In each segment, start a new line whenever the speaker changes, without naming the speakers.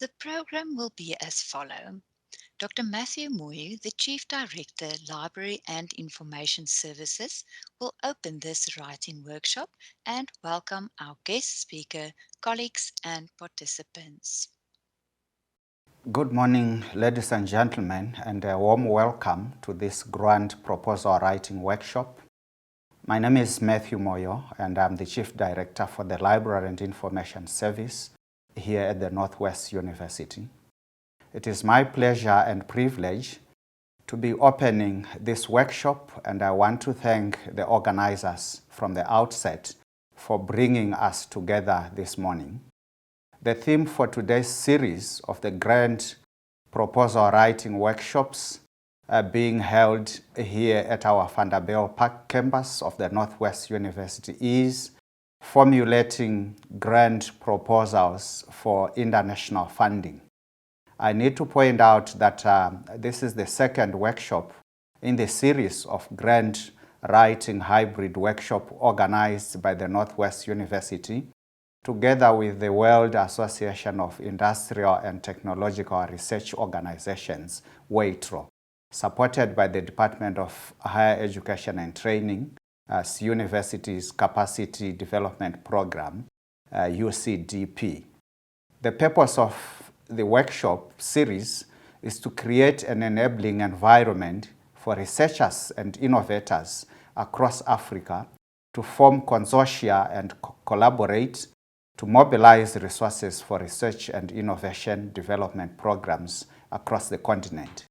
The program will be as follows. Dr. Matthew Moyo, the Chief Director, Library and Information Services, will open this writing workshop and welcome our guest speaker, colleagues and participants.
Good morning, ladies and gentlemen, and a warm welcome to this grand proposal writing workshop. My name is Matthew Moyo, and I'm the Chief Director for the Library and Information Service here at the Northwest University. It is my pleasure and privilege to be opening this workshop, and I want to thank the organizers from the outset for bringing us together this morning. The theme for today's series of the grand proposal writing workshops being held here at our Vanderbijlpark campus of the Northwest University is formulating grant proposals for international funding. I need to point out that this is the second workshop in the series of grant writing hybrid workshop organized by the Northwest University together with the World Association of Industrial and Technological Research Organizations, WAITRO, supported by the Department of Higher Education and Training as University's Capacity Development Program, UCDP. The purpose of the workshop series is to create an enabling environment for researchers and innovators across Africa to form consortia and collaborate to mobilize resources for research and innovation development programs across the continent.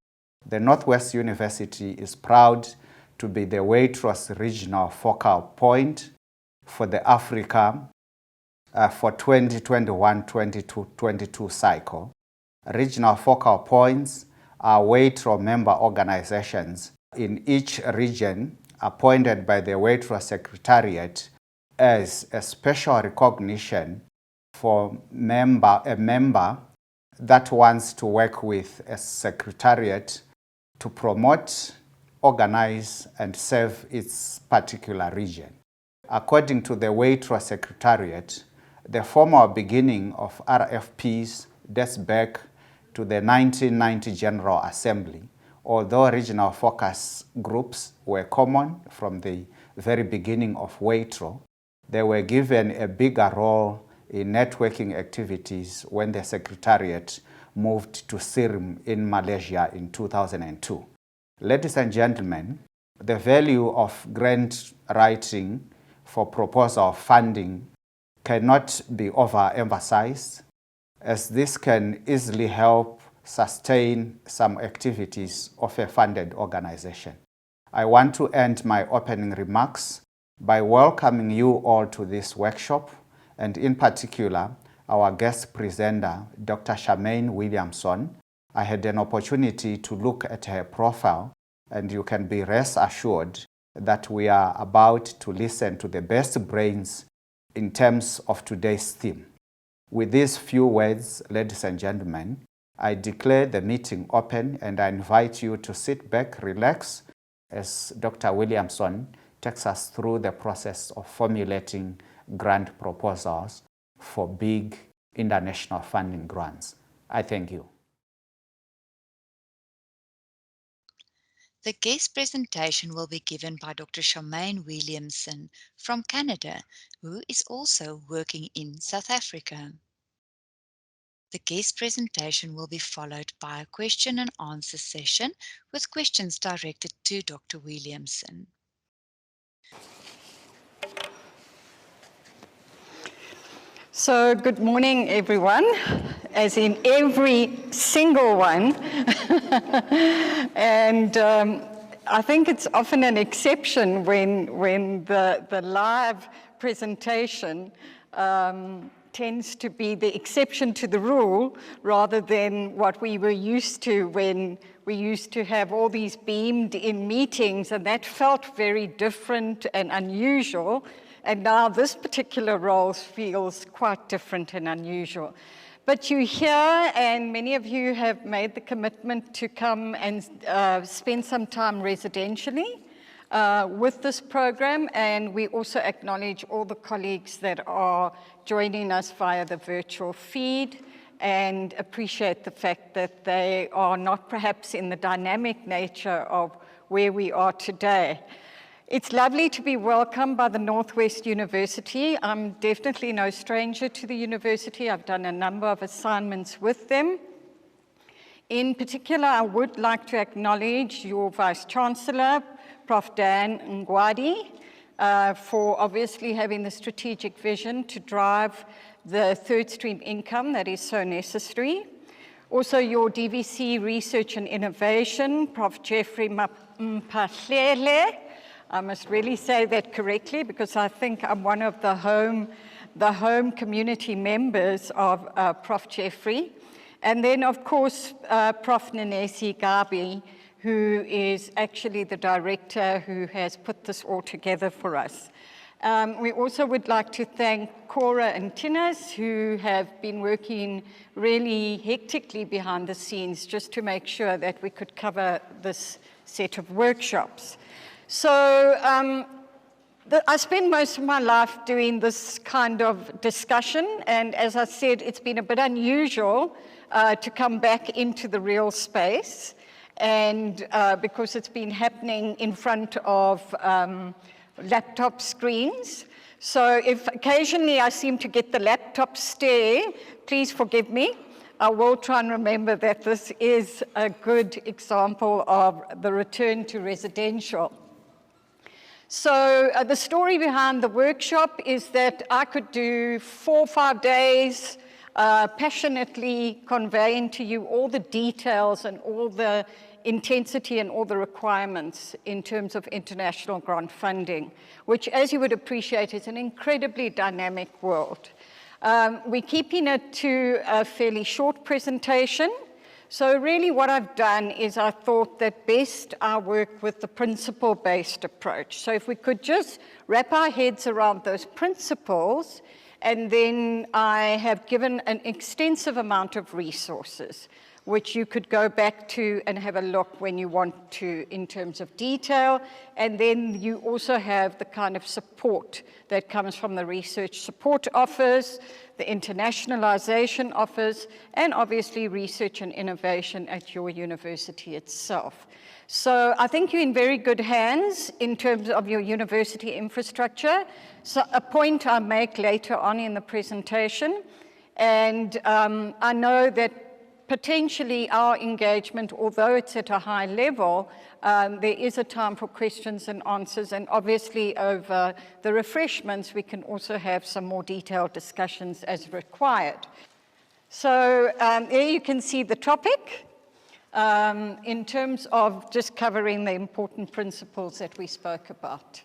The Northwest University is proud to be the WAITRO's regional focal point for the Africa for 2021-22 cycle. Regional focal points are WAITRO member organizations in each region appointed by the WAITRO Secretariat as a special recognition for a member that wants to work with a secretariat to promote, organize, and serve its particular region. According to the WAITRO Secretariat, the formal beginning of RFPs dates back to the 1990 General Assembly, although regional focus groups were common from the very beginning of WAITRO. They were given a bigger role in networking activities when the Secretariat moved to SIRM in Malaysia in 2002. Ladies and gentlemen, the value of grant writing for proposal funding cannot be overemphasized, as this can easily help sustain some activities of a funded organization. I want to end my opening remarks by welcoming you all to this workshop, and in particular, our guest presenter, Dr. Charmaine Williamson. I had an opportunity to look at her profile, and you can be rest assured that we are about to listen to the best brains in terms of today's theme. With these few words, ladies and gentlemen, I declare the meeting open, and I invite you to sit back, relax, as Dr. Williamson takes us through the process of formulating grant proposals for big international funding grants. I thank you.
The guest presentation will be given by Dr. Charmaine Williamson from Canada, who is also working in South Africa. The guest presentation will be followed by a question and answer session with questions directed to Dr. Williamson.
So good morning, everyone, as in every single one. And I think it's often an exception when the live presentation tends to be the exception to the rule rather than what we were used to when we used to have all these beamed in meetings, and that felt very different and unusual. And now this particular role feels quite different and unusual. But you're here, and many of you have made the commitment to come and spend some time residentially with this program, and we also acknowledge all the colleagues that are joining us via the virtual feed. and appreciate the fact that they are not perhaps in the dynamic nature of where we are today. It's lovely to be welcomed by the Northwest University. I'm definitely no stranger to the university. I've done a number of assignments with them. In particular, I would like to acknowledge your Vice-Chancellor, Prof. Dan Ngwadi, for obviously having the strategic vision to drive the third stream income that is so necessary. Also, your DVC Research and Innovation, Prof. Jeffrey Mpahlele. I must really say that correctly because I think I'm one of the home community members of Prof. Jeffrey. And then, of course, Prof. Nanesi Gabi, who is actually the director who has put this all together for us. We also would like to thank Cora and Tinas, who have been working really hectically behind the scenes just to make sure that we could cover this set of workshops. So I spend most of my life doing this kind of discussion, and as I said, it's been a bit unusual to come back into the real space, and because it's been happening in front of laptop screens. So if occasionally I seem to get the laptop stare, please forgive me. I will try and remember that this is a good example of the return to residential. So the story behind the workshop is that I could do 4 or 5 days passionately conveying to you all the details and all the intensity and all the requirements in terms of international grant funding, which, as you would appreciate, is an incredibly dynamic world. We're keeping it to a fairly short presentation. So really what I've done is I thought that best I work with the principle-based approach. So if we could just wrap our heads around those principles, and then I have given an extensive amount of resources, which you could go back to and have a look when you want to in terms of detail. And then you also have the kind of support that comes from the Research Support Office, the Internationalization Office, and obviously Research and Innovation at your university itself. So I think you're in very good hands in terms of your university infrastructure. So a point I'll make later on in the presentation. And I know that potentially our engagement, although it's at a high level, there is a time for questions and answers, and obviously over the refreshments we can also have some more detailed discussions as required. So here you can see the topic in terms of just covering the important principles that we spoke about.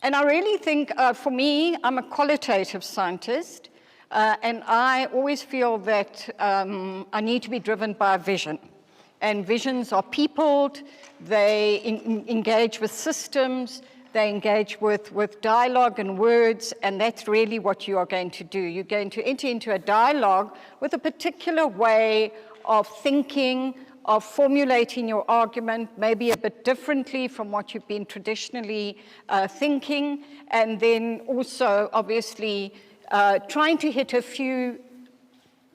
And I really think, for me, I'm a qualitative scientist, and I always feel that I need to be driven by a vision. And visions are peopled, they engage with systems, they engage with dialogue and words, and that's really what you are going to do. You're going to enter into a dialogue with a particular way of thinking, of formulating your argument, maybe a bit differently from what you've been traditionally thinking, and then also, obviously, trying to hit a few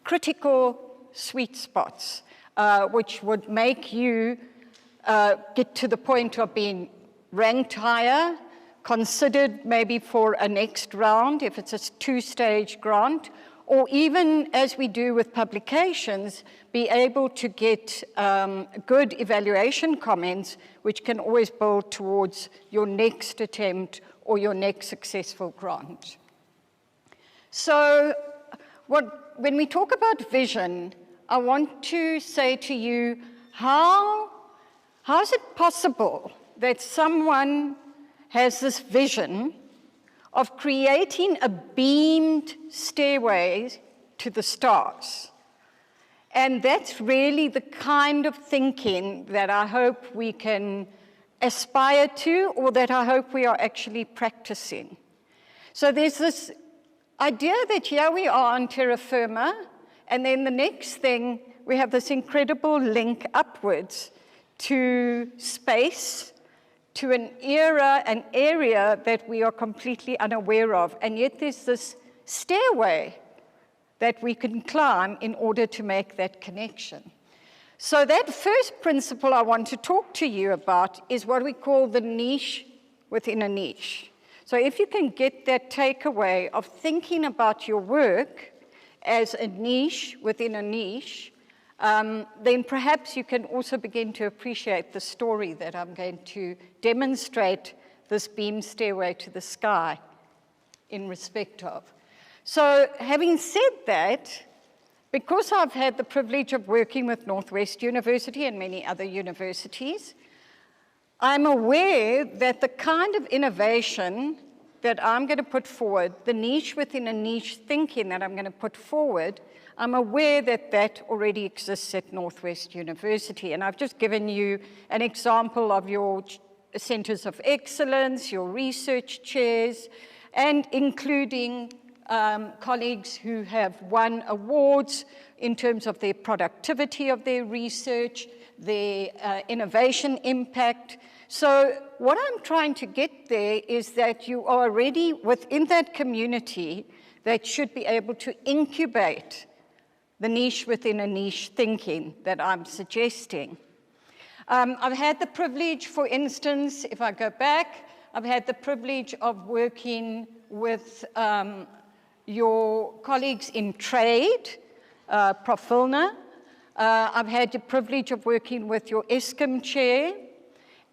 critical sweet spots, which would make you get to the point of being ranked higher, considered maybe for a next round if it's a 2-stage grant, or even, as we do with publications, be able to get good evaluation comments, which can always build towards your next attempt or your next successful grant. So when we talk about vision, I want to say to you, how is it possible that someone has this vision of creating a beamed stairway to the stars? And that's really the kind of thinking that I hope we can aspire to, or that I hope we are actually practicing. So there's this idea that here we are on terra firma, and then the next thing, we have this incredible link upwards to space, to an area that we are completely unaware of. And yet there's this stairway that we can climb in order to make that connection. So that first principle I want to talk to you about is what we call the niche within a niche. So if you can get that takeaway of thinking about your work as a niche within a niche, then perhaps you can also begin to appreciate the story that I'm going to demonstrate this beam stairway to the sky in respect of. So having said that, because I've had the privilege of working with Northwest University and many other universities, I'm aware that the kind of innovation that I'm going to put forward, the niche within a niche thinking that I'm going to put forward, I'm aware that that already exists at Northwest University. And I've just given you an example of your centers of excellence, your research chairs, and including colleagues who have won awards in terms of their productivity of their research, their innovation impact. So what I'm trying to get there is that you are already within that community that should be able to incubate the niche within a niche thinking that I'm suggesting. I've had the privilege, for instance, if I go back, I've had the privilege of working with your colleagues in trade, Prof. Vilna. I've had the privilege of working with your ESCOM chair,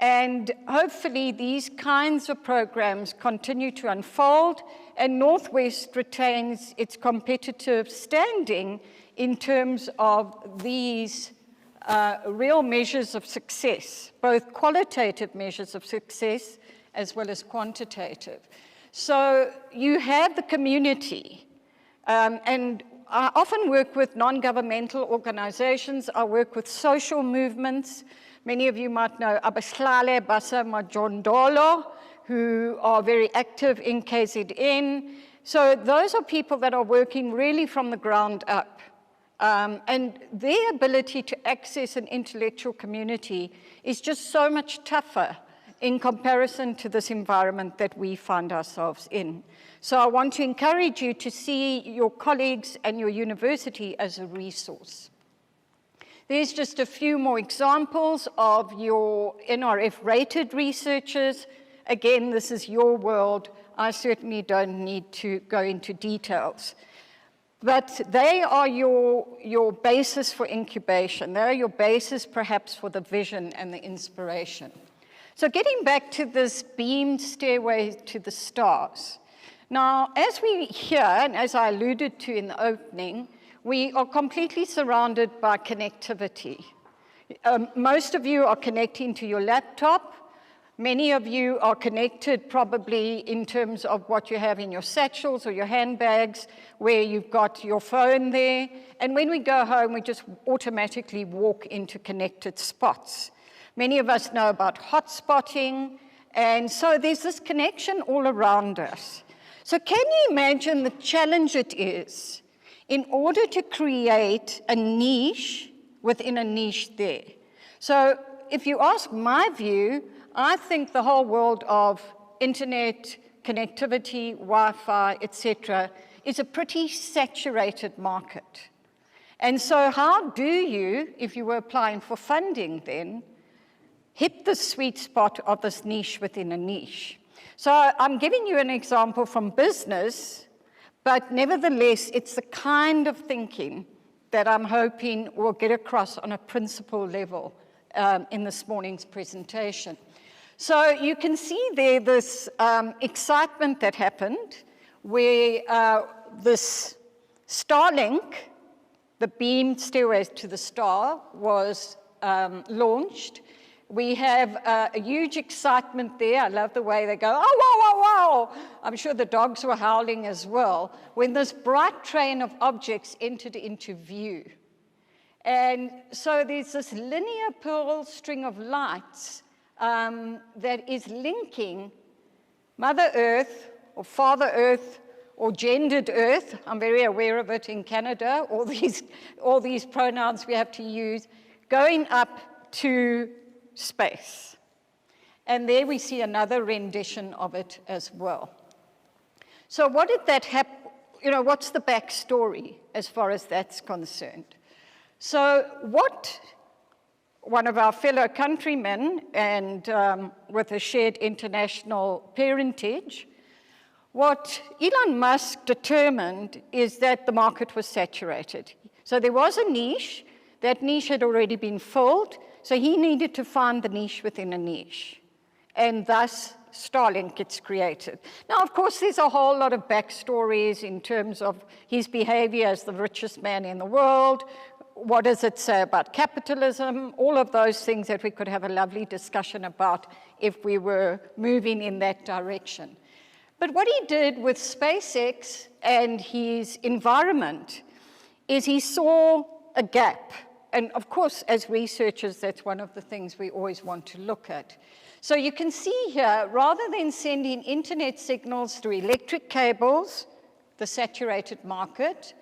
and hopefully these kinds of programs continue to unfold and Northwest retains its competitive standing in terms of these real measures of success, both qualitative measures of success as well as quantitative. So you have the community, and I often work with non-governmental organizations. I work with social movements. Many of you might know Abaslale Basa Majondolo, who are very active in KZN. So those are people that are working really from the ground up. And their ability to access an intellectual community is just so much tougher in comparison to this environment that we find ourselves in. So I want to encourage you to see your colleagues and your university as a resource. There's just a few more examples of your NRF-rated researchers. Again, this is your world. I certainly don't need to go into details. But they are your basis for incubation. They are your basis, perhaps, for the vision and the inspiration. So getting back to this beamed stairway to the stars. Now, as we hear, and as I alluded to in the opening, we are completely surrounded by connectivity. Most of you are connecting to your laptop. Many of you are connected probably in terms of what you have in your satchels or your handbags, where you've got your phone there. And when we go home, we just automatically walk into connected spots. Many of us know about hotspotting, and so there's this connection all around us. So can you imagine the challenge it is in order to create a niche within a niche there? So if you ask my view, I think the whole world of internet, connectivity, Wi-Fi, etc., is a pretty saturated market. And so how do you, if you were applying for funding then, hit the sweet spot of this niche within a niche? So I'm giving you an example from business, but nevertheless, it's the kind of thinking that I'm hoping will get across on a principle level in this morning's presentation. So you can see there this excitement that happened where this Starlink, the beamed stairway to the star, was launched. We have a huge excitement there. I love the way they go, oh, wow, wow, wow. I'm sure the dogs were howling as well, when this bright train of objects entered into view. And so there's this linear pearl string of lights that is linking Mother Earth, or Father Earth, or gendered Earth. I'm very aware of it in Canada, all these pronouns we have to use, going up to space. And there we see another rendition of it as well. So what did that what's the backstory as far as that's concerned? So what one of our fellow countrymen, and with a shared international parentage, what Elon Musk determined is that the market was saturated. So there was a niche. That niche had already been filled, so he needed to find the niche within a niche. And thus, Starlink gets created. Now, of course, there's a whole lot of backstories in terms of his behavior as the richest man in the world. What does it say about capitalism? All of those things that we could have a lovely discussion about if we were moving in that direction. But what he did with SpaceX and his environment is he saw a gap. And of course, as researchers, that's one of the things we always want to look at. So you can see here, rather than sending internet signals through electric cables, the saturated market,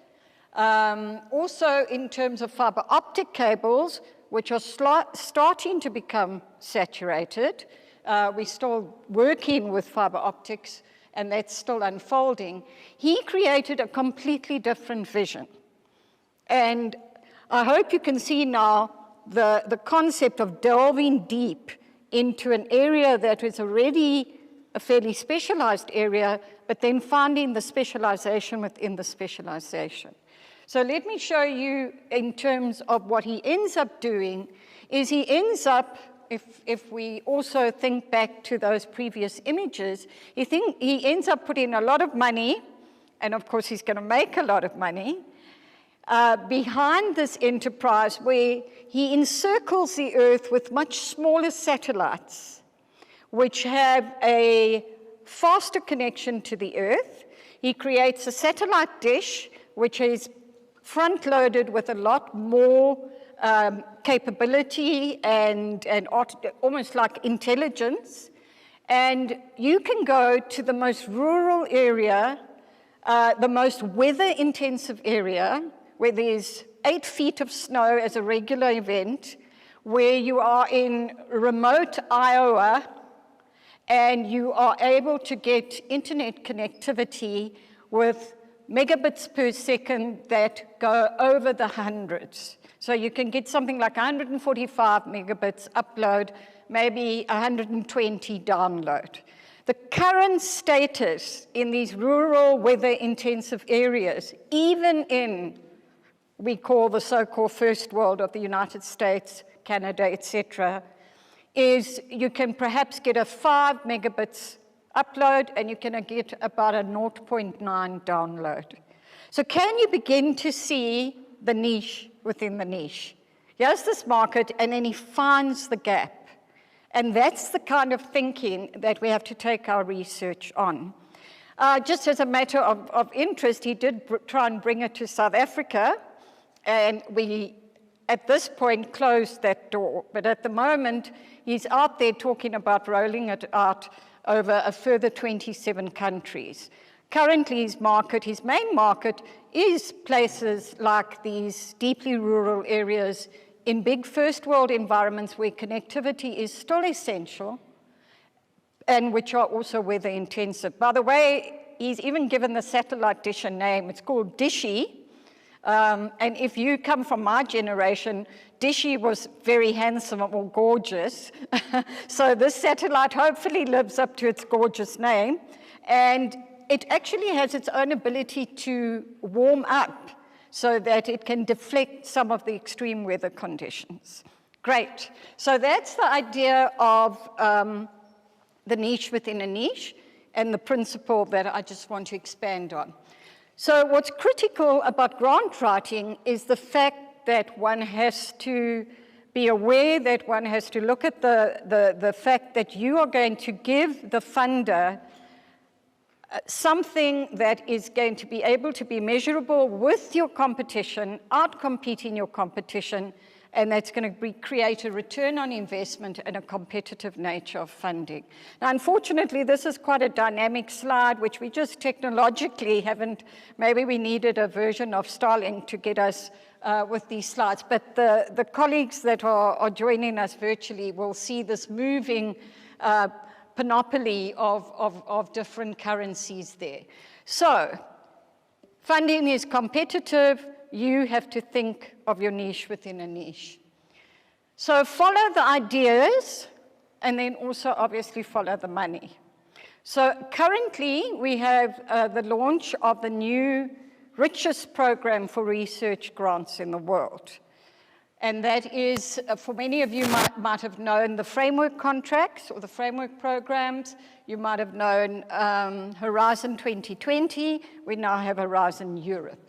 also in terms of fiber optic cables, which are starting to become saturated. We're still working with fiber optics, and that's still unfolding. He created a completely different vision. And I hope you can see now the concept of delving deep into an area that is already a fairly specialized area, but then finding the specialization within the specialization. So let me show you in terms of what he ends up doing, is he ends up, if we also think back to those previous images, he ends up putting a lot of money, and of course he's going to make a lot of money, behind this enterprise where he encircles the Earth with much smaller satellites, which have a faster connection to the Earth. He creates a satellite dish, which is front-loaded with a lot more capability and almost like intelligence. And you can go to the most rural area, the most weather-intensive area, where there's 8 feet of snow as a regular event, where you are in remote Iowa, and you are able to get internet connectivity with megabits per second that go over the hundreds. So you can get something like 145 megabits upload, maybe 120 download. The current status in these rural weather-intensive areas, even in, we call the so-called first world of the United States, Canada, etc., is you can perhaps get a 5 megabits upload, and you can get about a 0.9 download. So can you begin to see the niche within the niche? Here's this market, and then he finds the gap. And that's the kind of thinking that we have to take our research on. Just as a matter of interest, he did try and bring it to South Africa, and we, at this point, closed that door. But at the moment, he's out there talking about rolling it out over a further 27 countries. Currently, his main market is places like these deeply rural areas in big first world environments where connectivity is still essential and which are also weather intensive. By the way, he's even given the satellite dish a name. It's called Dishy. And if you come from my generation, Dishy was very handsome or gorgeous. So this satellite hopefully lives up to its gorgeous name. And it actually has its own ability to warm up so that it can deflect some of the extreme weather conditions. Great. So that's the idea of the niche within a niche and the principle that I just want to expand on. So what's critical about grant writing is the fact that one has to be aware, that one has to look at the fact that you are going to give the funder something that is going to be able to be measurable with your competition, out-competing your competition, and that's going to create a return on investment and a competitive nature of funding. Now, unfortunately, this is quite a dynamic slide, which we just technologically haven't, maybe we needed a version of Starlink to get us with these slides, but the colleagues that are joining us virtually will see this moving panoply of different currencies there. So Funding is competitive. You have to think of your niche within a niche. So follow the ideas, and then also obviously follow the money. So currently we have the launch of the new richest program for research grants in the world. And that is, for many of you might have known the framework contracts or the framework programs. You might have known Horizon 2020. We now have Horizon Europe.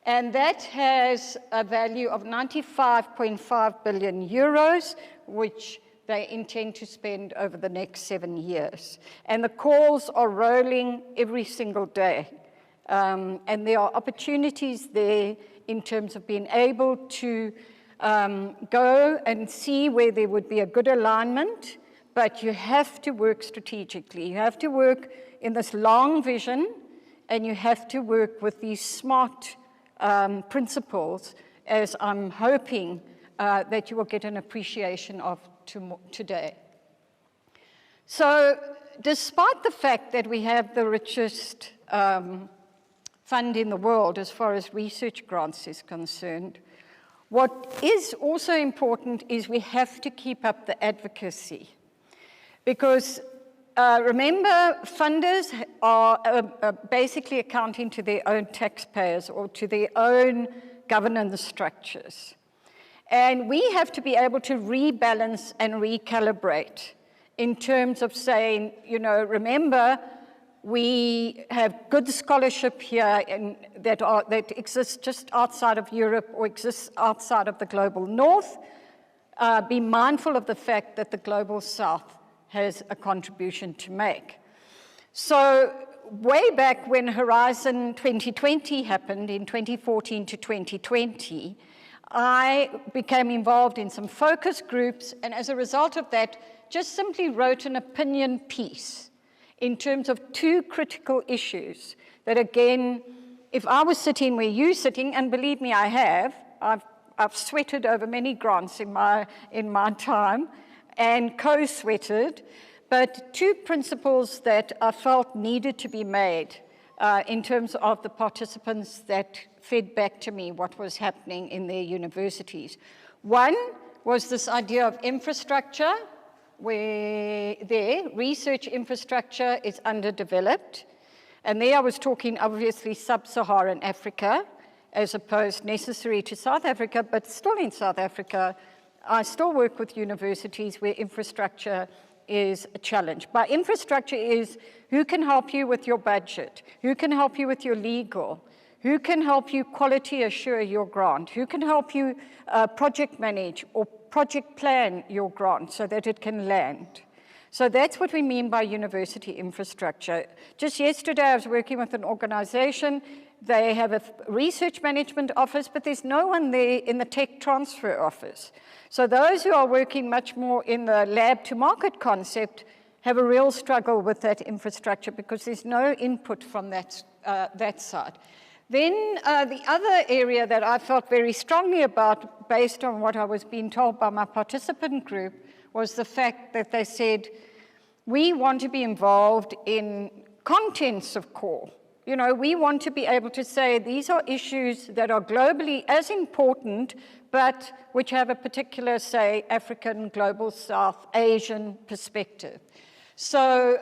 And that has a value of 95.5 billion euros, which they intend to spend over the next 7 years. And the calls are rolling every single day. And there are opportunities there in terms of being able to go and see where there would be a good alignment, but you have to work strategically. You have to work in this long vision, and you have to work with these smart principles, as I'm hoping that you will get an appreciation of today. So despite the fact that we have the richest fund in the world as far as research grants is concerned, what is also important is we have to keep up the advocacy. Because remember, funders are basically accounting to their own taxpayers or to their own governance structures. And we have to be able to rebalance and recalibrate in terms of saying, you know, remember, we have good scholarship here that exists just outside of Europe or exists outside of the global north. Be mindful of the fact that the global south has a contribution to make. So way back when Horizon 2020 happened in 2014 to 2020, I became involved in some focus groups, and as a result of that, just simply wrote an opinion piece in terms of two critical issues that, again, if I was sitting where you're sitting, and believe me, I have, I've sweated over many grants in my time, and co-sweated, but two principles that I felt needed to be made in terms of the participants that fed back to me what was happening in their universities. One was this idea of infrastructure, where their research infrastructure is underdeveloped. And there I was talking obviously sub-Saharan Africa, as opposed necessary to South Africa, but still in South Africa, I still work with universities where infrastructure is a challenge. By infrastructure is who can help you with your budget, who can help you with your legal, who can help you quality assure your grant, who can help you project manage or project plan your grant so that it can land. So that's what we mean by university infrastructure. Just yesterday, I was working with an organization. They have a research management office, but there's no one there in the tech transfer office. So those who are working much more in the lab to market concept have a real struggle with that infrastructure because there's no input from that side. Then the other area that I felt very strongly about, based on what I was being told by my participant group, was the fact that they said, we want to be involved in contents of core. You know, we want to be able to say these are issues that are globally as important, but which have a particular, say, African, global South, Asian perspective. So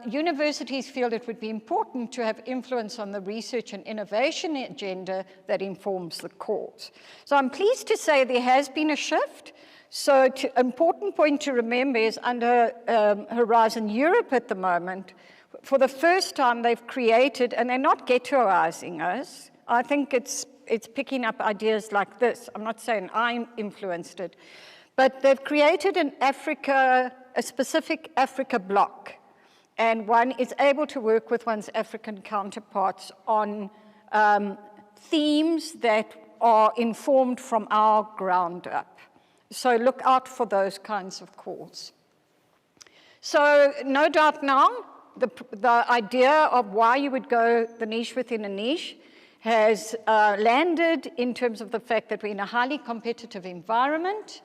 universities feel it would be important to have influence on the research and innovation agenda that informs the cause. So I'm pleased to say there has been a shift. So important point to remember is under Horizon Europe at the moment, for the first time they've created, and they're not ghettoizing us, I think it's picking up ideas like this. I'm not saying I influenced it, but they've created a specific Africa block, and one is able to work with one's African counterparts on themes that are informed from our ground up. So look out for those kinds of calls. So no doubt now, the idea of why you would go the niche within a niche has landed in terms of the fact that we're in a highly competitive environment.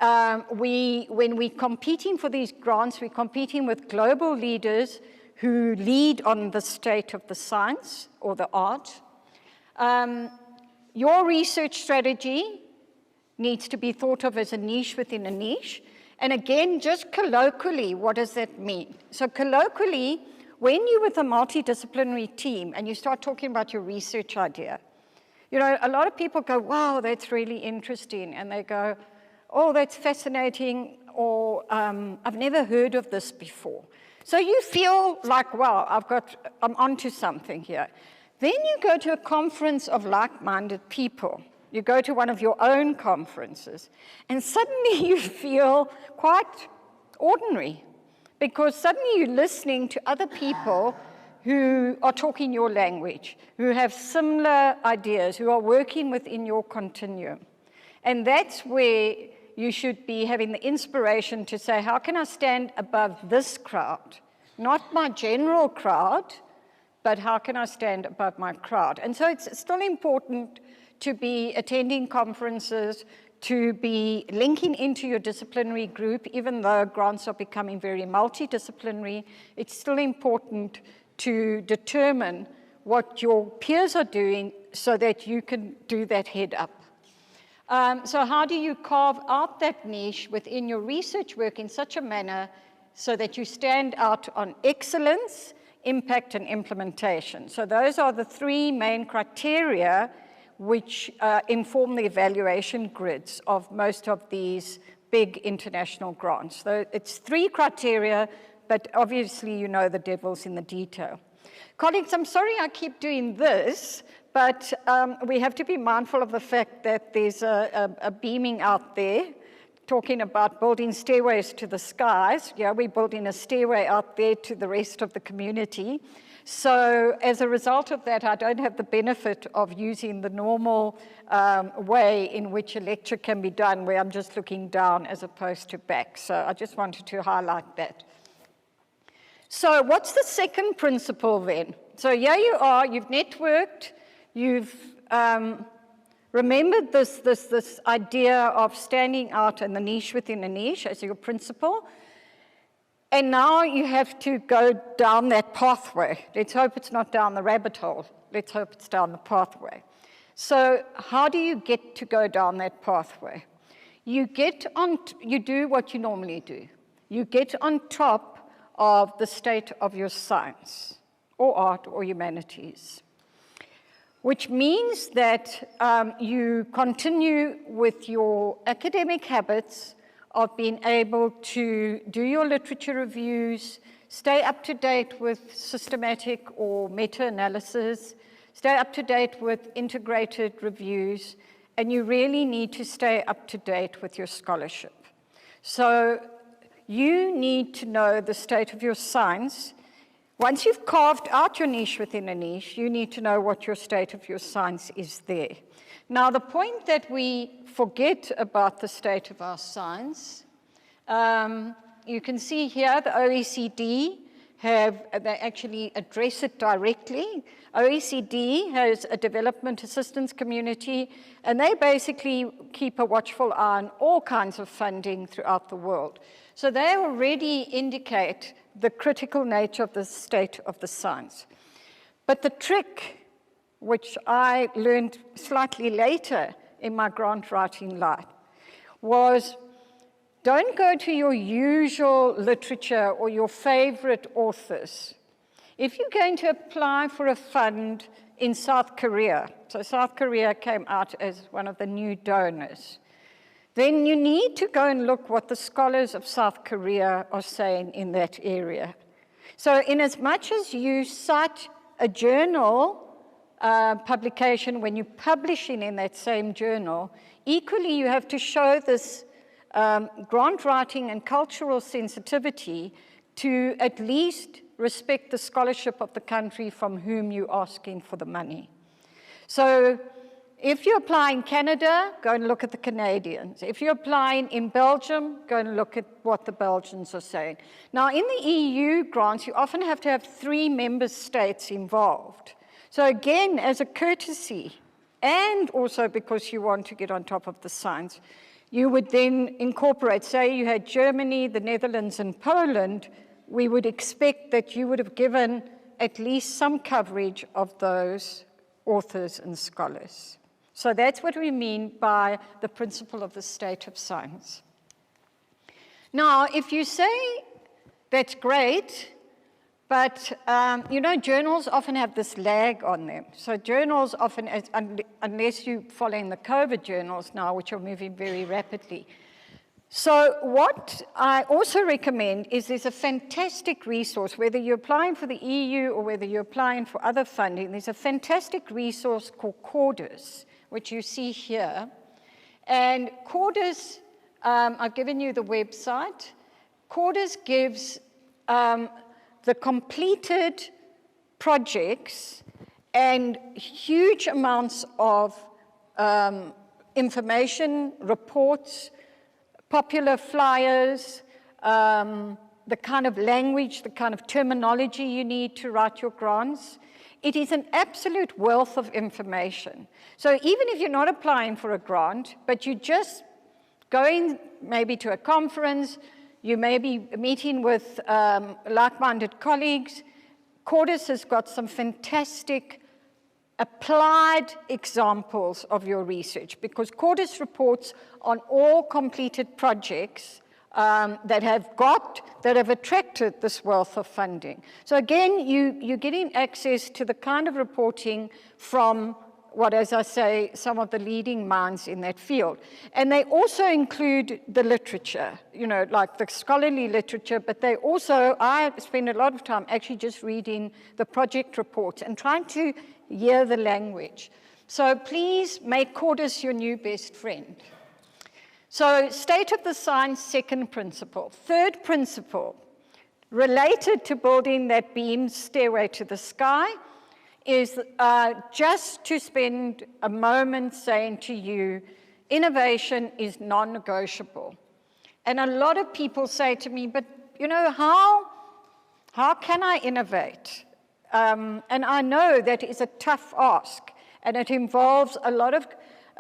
When we're competing for these grants, we're competing with global leaders who lead on the state of the science or the art. Your research strategy needs to be thought of as a niche within a niche. And again, just colloquially, what does that mean? So colloquially, when you're with a multidisciplinary team and you start talking about your research idea, you know, a lot of people go, wow, that's really interesting. And they go, oh, that's fascinating, or I've never heard of this before. So you feel like, wow, I'm onto something here. Then you go to a conference of like-minded people. You go to one of your own conferences, and suddenly you feel quite ordinary, because suddenly you're listening to other people who are talking your language, who have similar ideas, who are working within your continuum. And that's where you should be having the inspiration to say, how can I stand above this crowd? Not my general crowd, but how can I stand above my crowd? And so it's still important to be attending conferences, to be linking into your disciplinary group. Even though grants are becoming very multidisciplinary, it's still important to determine what your peers are doing so that you can do that head up. So how do you carve out that niche within your research work in such a manner so that you stand out on excellence, impact, and implementation? So those are the three main criteria which inform the evaluation grids of most of these big international grants. So it's three criteria, but obviously you know the devil's in the detail. Colleagues, I'm sorry I keep doing this, but we have to be mindful of the fact that there's a beaming out there talking about building stairways to the skies. Yeah, we're building a stairway out there to the rest of the community. So as a result of that, I don't have the benefit of using the normal way in which a lecture can be done, where I'm just looking down as opposed to back. So I just wanted to highlight that. So what's the second principle then? So here you are, you've networked, you've remembered this idea of standing out in the niche within a niche as your principle. And now you have to go down that pathway. Let's hope it's not down the rabbit hole. Let's hope it's down the pathway. So how do you get to go down that pathway? You do what you normally do. You get on top of the state of your science, or art, or humanities, which means that you continue with your academic habits of being able to do your literature reviews, stay up to date with systematic or meta-analysis, stay up to date with integrated reviews, and you really need to stay up to date with your scholarship. So you need to know the state of your science. Once you've carved out your niche within a niche, you need to know what your state of your science is there. Now, the point that we forget about the state of our science, you can see here the OECD they actually address it directly. OECD has a development assistance community, and they basically keep a watchful eye on all kinds of funding throughout the world. So they already indicate the critical nature of the state of the science. But the trick, which I learned slightly later in my grant writing life, was don't go to your usual literature or your favorite authors. If you're going to apply for a fund in South Korea, so South Korea came out as one of the new donors, then you need to go and look what the scholars of South Korea are saying in that area. So in as much as you cite a journal publication when you're publishing in that same journal, equally you have to show this grant writing and cultural sensitivity to at least respect the scholarship of the country from whom you're asking for the money. So if you're applying in Canada, go and look at the Canadians. If you're applying in Belgium, go and look at what the Belgians are saying. Now, in the EU grants, you often have to have 3 member states involved. So again, as a courtesy, and also because you want to get on top of the science, you would then incorporate, say you had Germany, the Netherlands, and Poland, we would expect that you would have given at least some coverage of those authors and scholars. So that's what we mean by the principle of the state of science. Now, if you say that's great, but you know, journals often have this lag on them. So journals often, unless you're following the COVID journals now, which are moving very rapidly. So what I also recommend is there's a fantastic resource, whether you're applying for the EU or whether you're applying for other funding, there's a fantastic resource called Cordis, which you see here. And Cordis, I've given you the website. Cordis gives the completed projects and huge amounts of information, reports, popular flyers, the kind of language, the kind of terminology you need to write your grants. It is an absolute wealth of information. So even if you're not applying for a grant, but you're just going maybe to a conference, you may be meeting with like-minded colleagues, Cordis has got some fantastic applied examples of your research, because Cordis reports on all completed projects that have attracted this wealth of funding. So again, you're getting access to the kind of reporting from what, as I say, some of the leading minds in that field. And they also include the literature, you know, like the scholarly literature, but they also, I spend a lot of time actually just reading the project reports and trying to hear the language. So please make Cordis your new best friend. So state of the science, second principle. Third principle, related to building that beam stairway to the sky, is just to spend a moment saying to you, innovation is non-negotiable. And a lot of people say to me, but you know, how can I innovate? And I know that is a tough ask, and it involves a lot of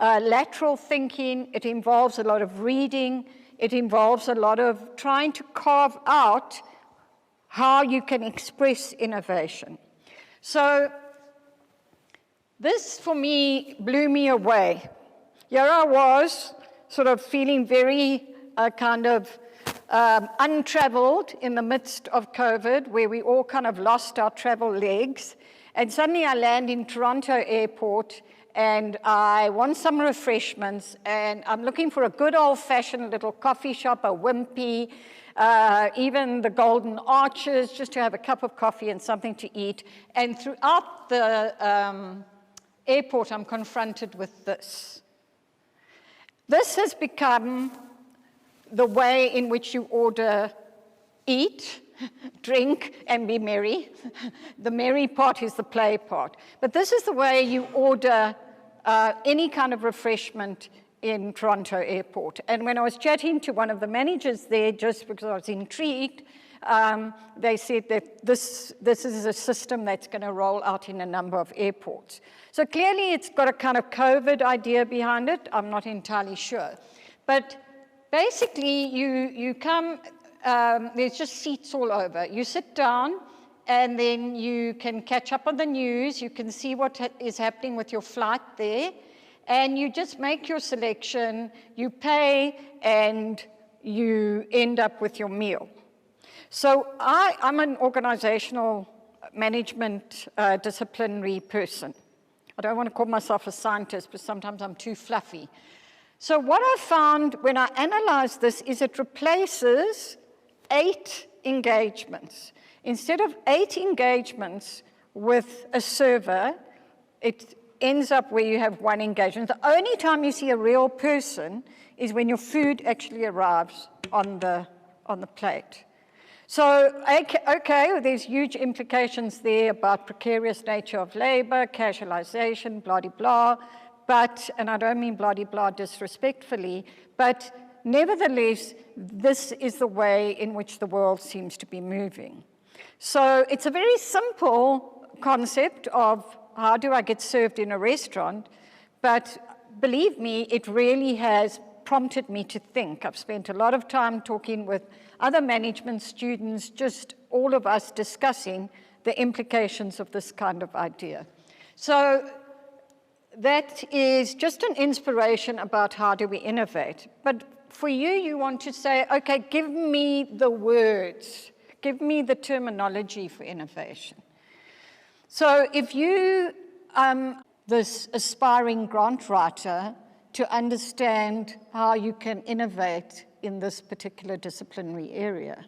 lateral thinking, it involves a lot of reading, it involves a lot of trying to carve out how you can express innovation. So this, for me, blew me away. Here I was, sort of feeling very untraveled in the midst of COVID, where we all kind of lost our travel legs. And suddenly I land in Toronto airport, and I want some refreshments, and I'm looking for a good old-fashioned little coffee shop, a Wimpy, even the Golden Arches, just to have a cup of coffee and something to eat. And throughout the airport, I'm confronted with this. This has become the way in which you order, eat, drink, and be merry. The merry part is the play part. But this is the way you order any kind of refreshment in Toronto airport. And when I was chatting to one of the managers there, just because I was intrigued, they said that this is a system that's going to roll out in a number of airports. So clearly it's got a kind of COVID idea behind it. I'm not entirely sure. But basically you come, there's just seats all over. You sit down, and then you can catch up on the news. You can see what is happening with your flight there. And you just make your selection, you pay, and you end up with your meal. So I'm an organizational management disciplinary person. I don't want to call myself a scientist, but sometimes I'm too fluffy. So what I found when I analyzed this is it replaces 8 engagements. Instead of 8 engagements with a server, it ends up where you have 1 engagement. The only time you see a real person is when your food actually arrives on the plate. So, okay, there's huge implications there about precarious nature of labor, casualization, blah-de-blah, but, and I don't mean blah-de-blah disrespectfully, but nevertheless, this is the way in which the world seems to be moving. So it's a very simple concept of how do I get served in a restaurant, but believe me, it really has prompted me to think. I've spent a lot of time talking with other management students, just all of us discussing the implications of this kind of idea. So that is just an inspiration about how do we innovate. But for you, you want to say, okay, give me the words, give me the terminology for innovation. So if you, this aspiring grant writer, to understand how you can innovate in this particular disciplinary area.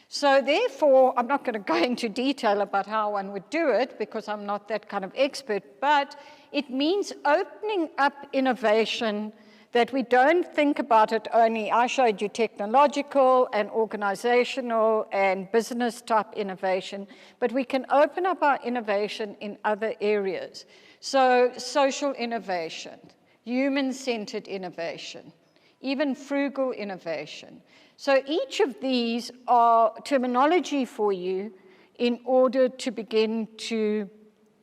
So therefore, I'm not going to go into detail about how one would do it because I'm not that kind of expert, but it means opening up innovation that we don't think about it only. I showed you technological and organizational and business type innovation, but we can open up our innovation in other areas. So social innovation, human-centered innovation, even frugal innovation. So each of these are terminology for you in order to begin to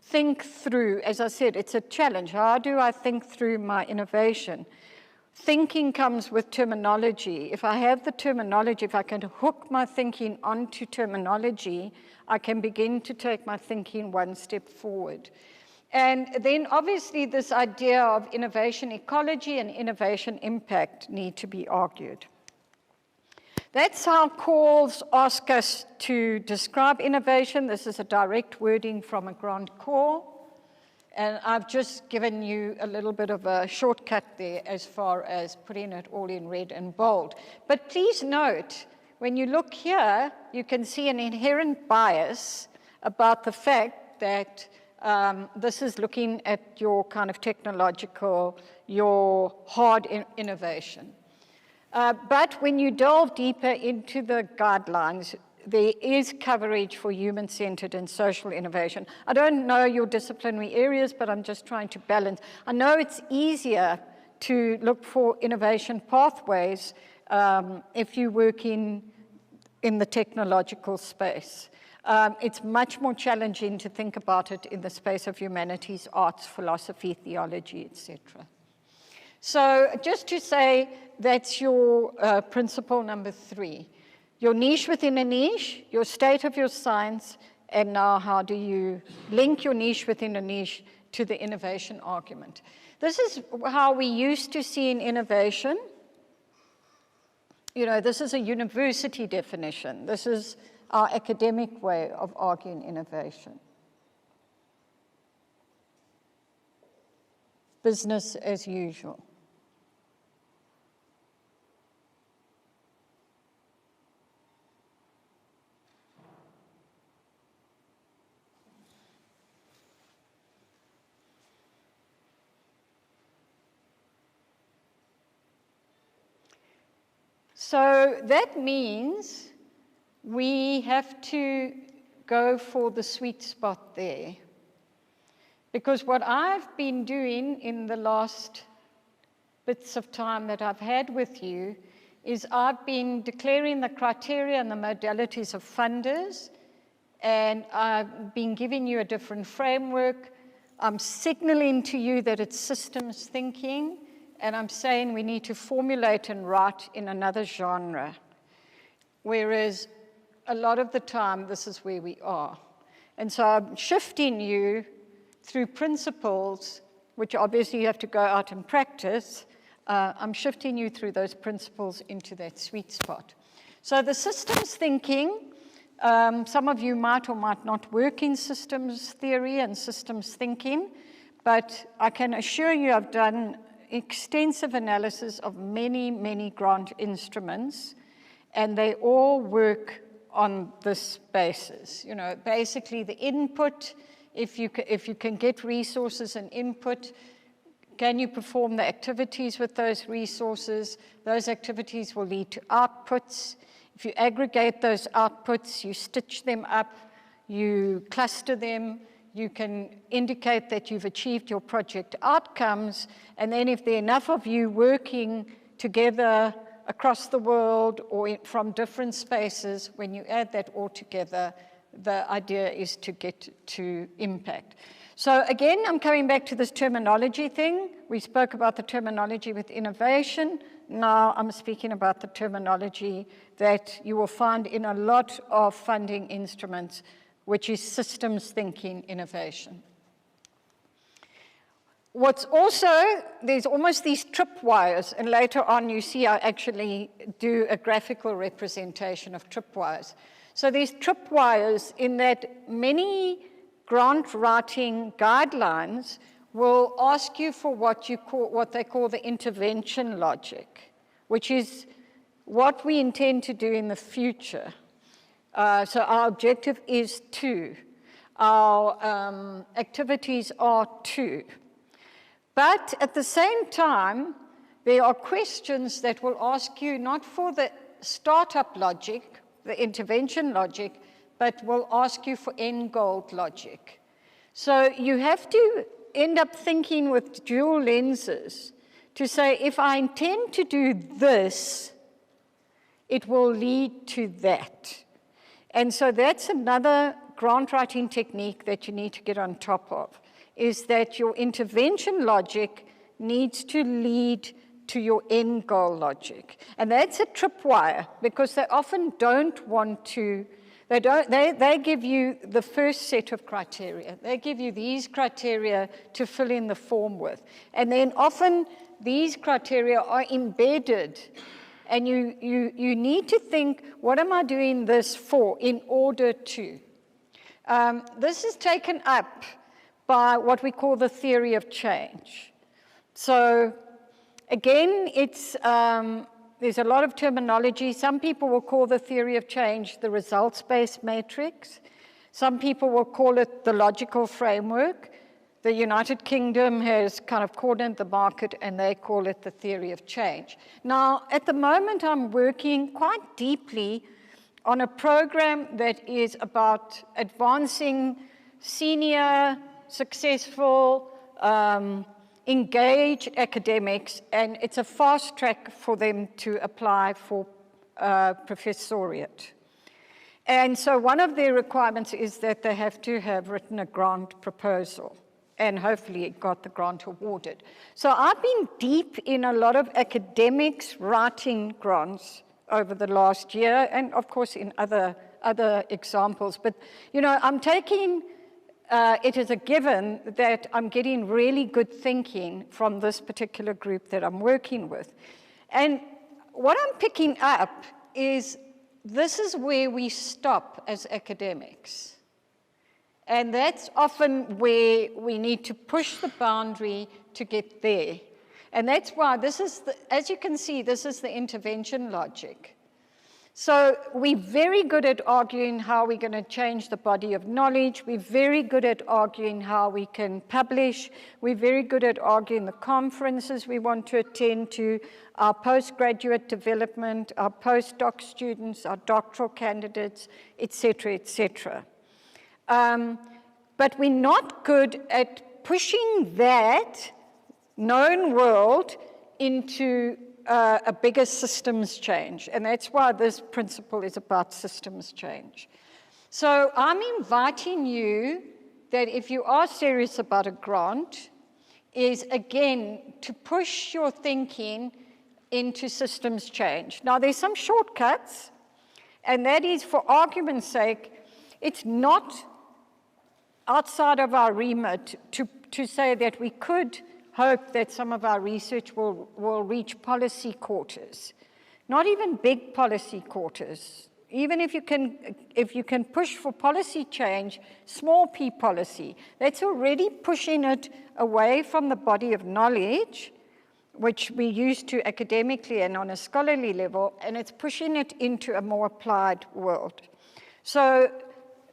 think through. As I said, it's a challenge. How do I think through my innovation? Thinking comes with terminology. If I have the terminology, if I can hook my thinking onto terminology, I can begin to take my thinking one step forward. And then obviously this idea of innovation ecology and innovation impact need to be argued. That's how calls ask us to describe innovation. This is a direct wording from a grant call. And I've just given you a little bit of a shortcut there as far as putting it all in red and bold. But please note, when you look here, you can see an inherent bias about the fact that this is looking at your kind of technological, your hard innovation. But when you delve deeper into the guidelines, there is coverage for human-centered and social innovation. I don't know your disciplinary areas, but I'm just trying to balance. I know it's easier to look for innovation pathways if you work in the technological space. It's much more challenging to think about it in the space of humanities, arts, philosophy, theology, etc. So just to say, that's your principle number 3. Your niche within a niche, your state of your science, and now how do you link your niche within a niche to the innovation argument. This is how we used to see in innovation. You know, this is a university definition. This is our academic way of arguing innovation. Business as usual. So that means we have to go for the sweet spot there. Because what I've been doing in the last bits of time that I've had with you is I've been declaring the criteria and the modalities of funders, and I've been giving you a different framework. I'm signaling to you that it's systems thinking, and I'm saying we need to formulate and write in another genre. Whereas a lot of the time, this is where we are. And so I'm shifting you through principles, which obviously you have to go out and practice. I'm shifting you through those principles into that sweet spot. So the systems thinking, some of you might or might not work in systems theory and systems thinking, but I can assure you I've done extensive analysis of many, many grant instruments, and they all work on this basis. You know, basically the input, if you can get resources and input, can you perform the activities with those resources? Those activities will lead to outputs. If you aggregate those outputs, you stitch them up, you cluster them, you can indicate that you've achieved your project outcomes, and then if there are enough of you working together across the world or from different spaces, when you add that all together, the idea is to get to impact. So again, I'm coming back to this terminology thing. We spoke about the terminology with innovation. Now I'm speaking about the terminology that you will find in a lot of funding instruments, which is systems thinking innovation. What's also, there's almost these tripwires, and later on you see I actually do a graphical representation of tripwires. So there's tripwires in that many grant writing guidelines will ask you for what they call the intervention logic, which is what we intend to do in the future. So our objective is 2. Our activities are 2. But at the same time, there are questions that will ask you not for the startup logic, the intervention logic, but will ask you for end goal logic. So you have to end up thinking with dual lenses to say, if I intend to do this, it will lead to that. And so that's another grant writing technique that you need to get on top of, is that your intervention logic needs to lead to your end goal logic. And that's a tripwire, because they often don't want to, they give you the first set of criteria. They give you these criteria to fill in the form with. And then often these criteria are embedded. And you need to think, what am I doing this for in order to? This is taken up by what we call the theory of change. So again, it's, there's a lot of terminology. Some people will call the theory of change the results-based matrix. Some people will call it the logical framework. The United Kingdom has kind of cornered the market, and they call it the theory of change. Now, at the moment, I'm working quite deeply on a program that is about advancing senior, successful, engaged academics, and it's a fast track for them to apply for professoriate. And so one of their requirements is that they have to have written a grant proposal, and hopefully it got the grant awarded. So I've been deep in a lot of academics writing grants over the last year, and of course in other examples. But, you know, I'm taking it is a given that I'm getting really good thinking from this particular group that I'm working with. And what I'm picking up is this is where we stop as academics. And that's often where we need to push the boundary to get there. And that's why this is, as you can see, this is the intervention logic. So we're very good at arguing how we're going to change the body of knowledge. We're very good at arguing how we can publish. We're very good at arguing the conferences we want to attend to, our postgraduate development, our postdoc students, our doctoral candidates, et cetera, et cetera. But we're not good at pushing that known world into a bigger systems change. And that's why this principle is about systems change. So I'm inviting you that if you are serious about a grant, is again to push your thinking into systems change. Now there's some shortcuts, and that is, for argument's sake, it's not outside of our remit to say that we could hope that some of our research will reach policy quarters, not even big policy quarters. Even if you can push for policy change, small p policy, that's already pushing it away from the body of knowledge, which we use to academically and on a scholarly level, and it's pushing it into a more applied world. So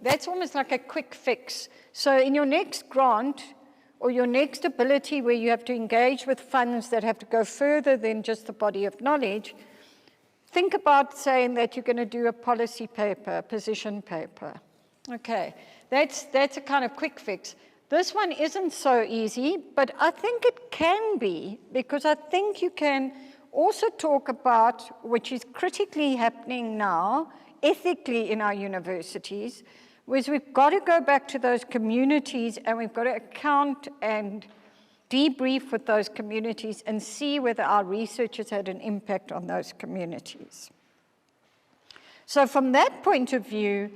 that's almost like a quick fix. So in your next grant, or your next ability where you have to engage with funds that have to go further than just the body of knowledge, think about saying that you're going to do a policy paper, a position paper. Okay, that's a kind of quick fix. This one isn't so easy, but I think it can be, because I think you can also talk about, which is critically happening now, ethically in our universities, was we've got to go back to those communities, and we've got to account and debrief with those communities and see whether our research has had an impact on those communities. So from that point of view,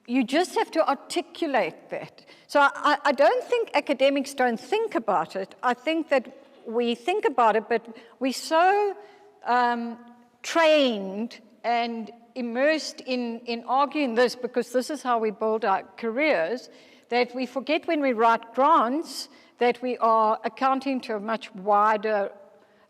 you just have to articulate that. So I don't think academics don't think about it. I think that we think about it, but we're so trained and immersed in arguing this, because this is how we build our careers, that we forget when we write grants that we are accounting to a much wider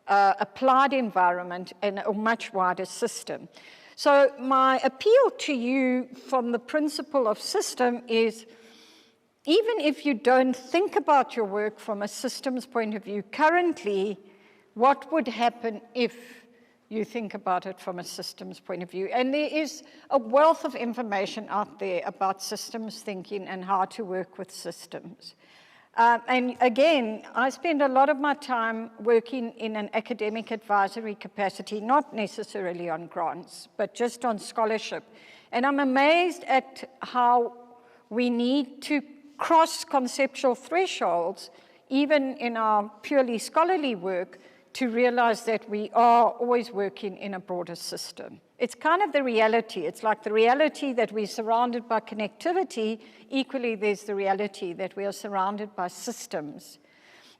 applied environment and a much wider system. So my appeal to you from the principle of system is, even if you don't think about your work from a systems point of view currently, what would happen if you think about it from a systems point of view? And there is a wealth of information out there about systems thinking and how to work with systems. And again, I spend a lot of my time working in an academic advisory capacity, not necessarily on grants, but just on scholarship. And I'm amazed at how we need to cross conceptual thresholds, even in our purely scholarly work, to realize that we are always working in a broader system. It's kind of the reality. It's like the reality that we're surrounded by connectivity. Equally, there's the reality that we are surrounded by systems.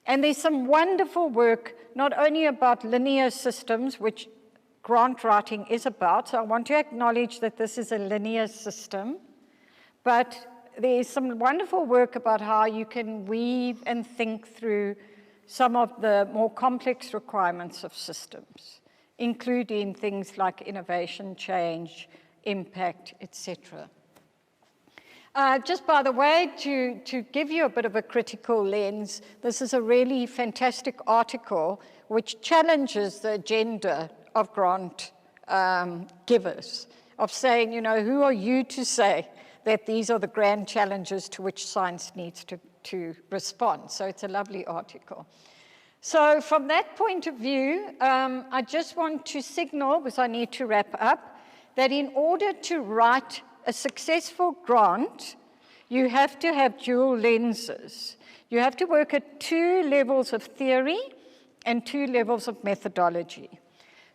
And there's some wonderful work, not only about linear systems, which grant writing is about. So I want to acknowledge that this is a linear system. But there's some wonderful work about how you can weave and think through some of the more complex requirements of systems, including things like innovation, change, impact, etc. Just by the way, to give you a bit of a critical lens, this is a really fantastic article which challenges the agenda of grant givers, of saying, you know, who are you to say that these are the grand challenges to which science needs to respond? So it's a lovely article. So from that point of view, I just want to signal, because I need to wrap up, that in order to write a successful grant, you have to have dual lenses. You have to work at 2 levels of theory and 2 levels of methodology.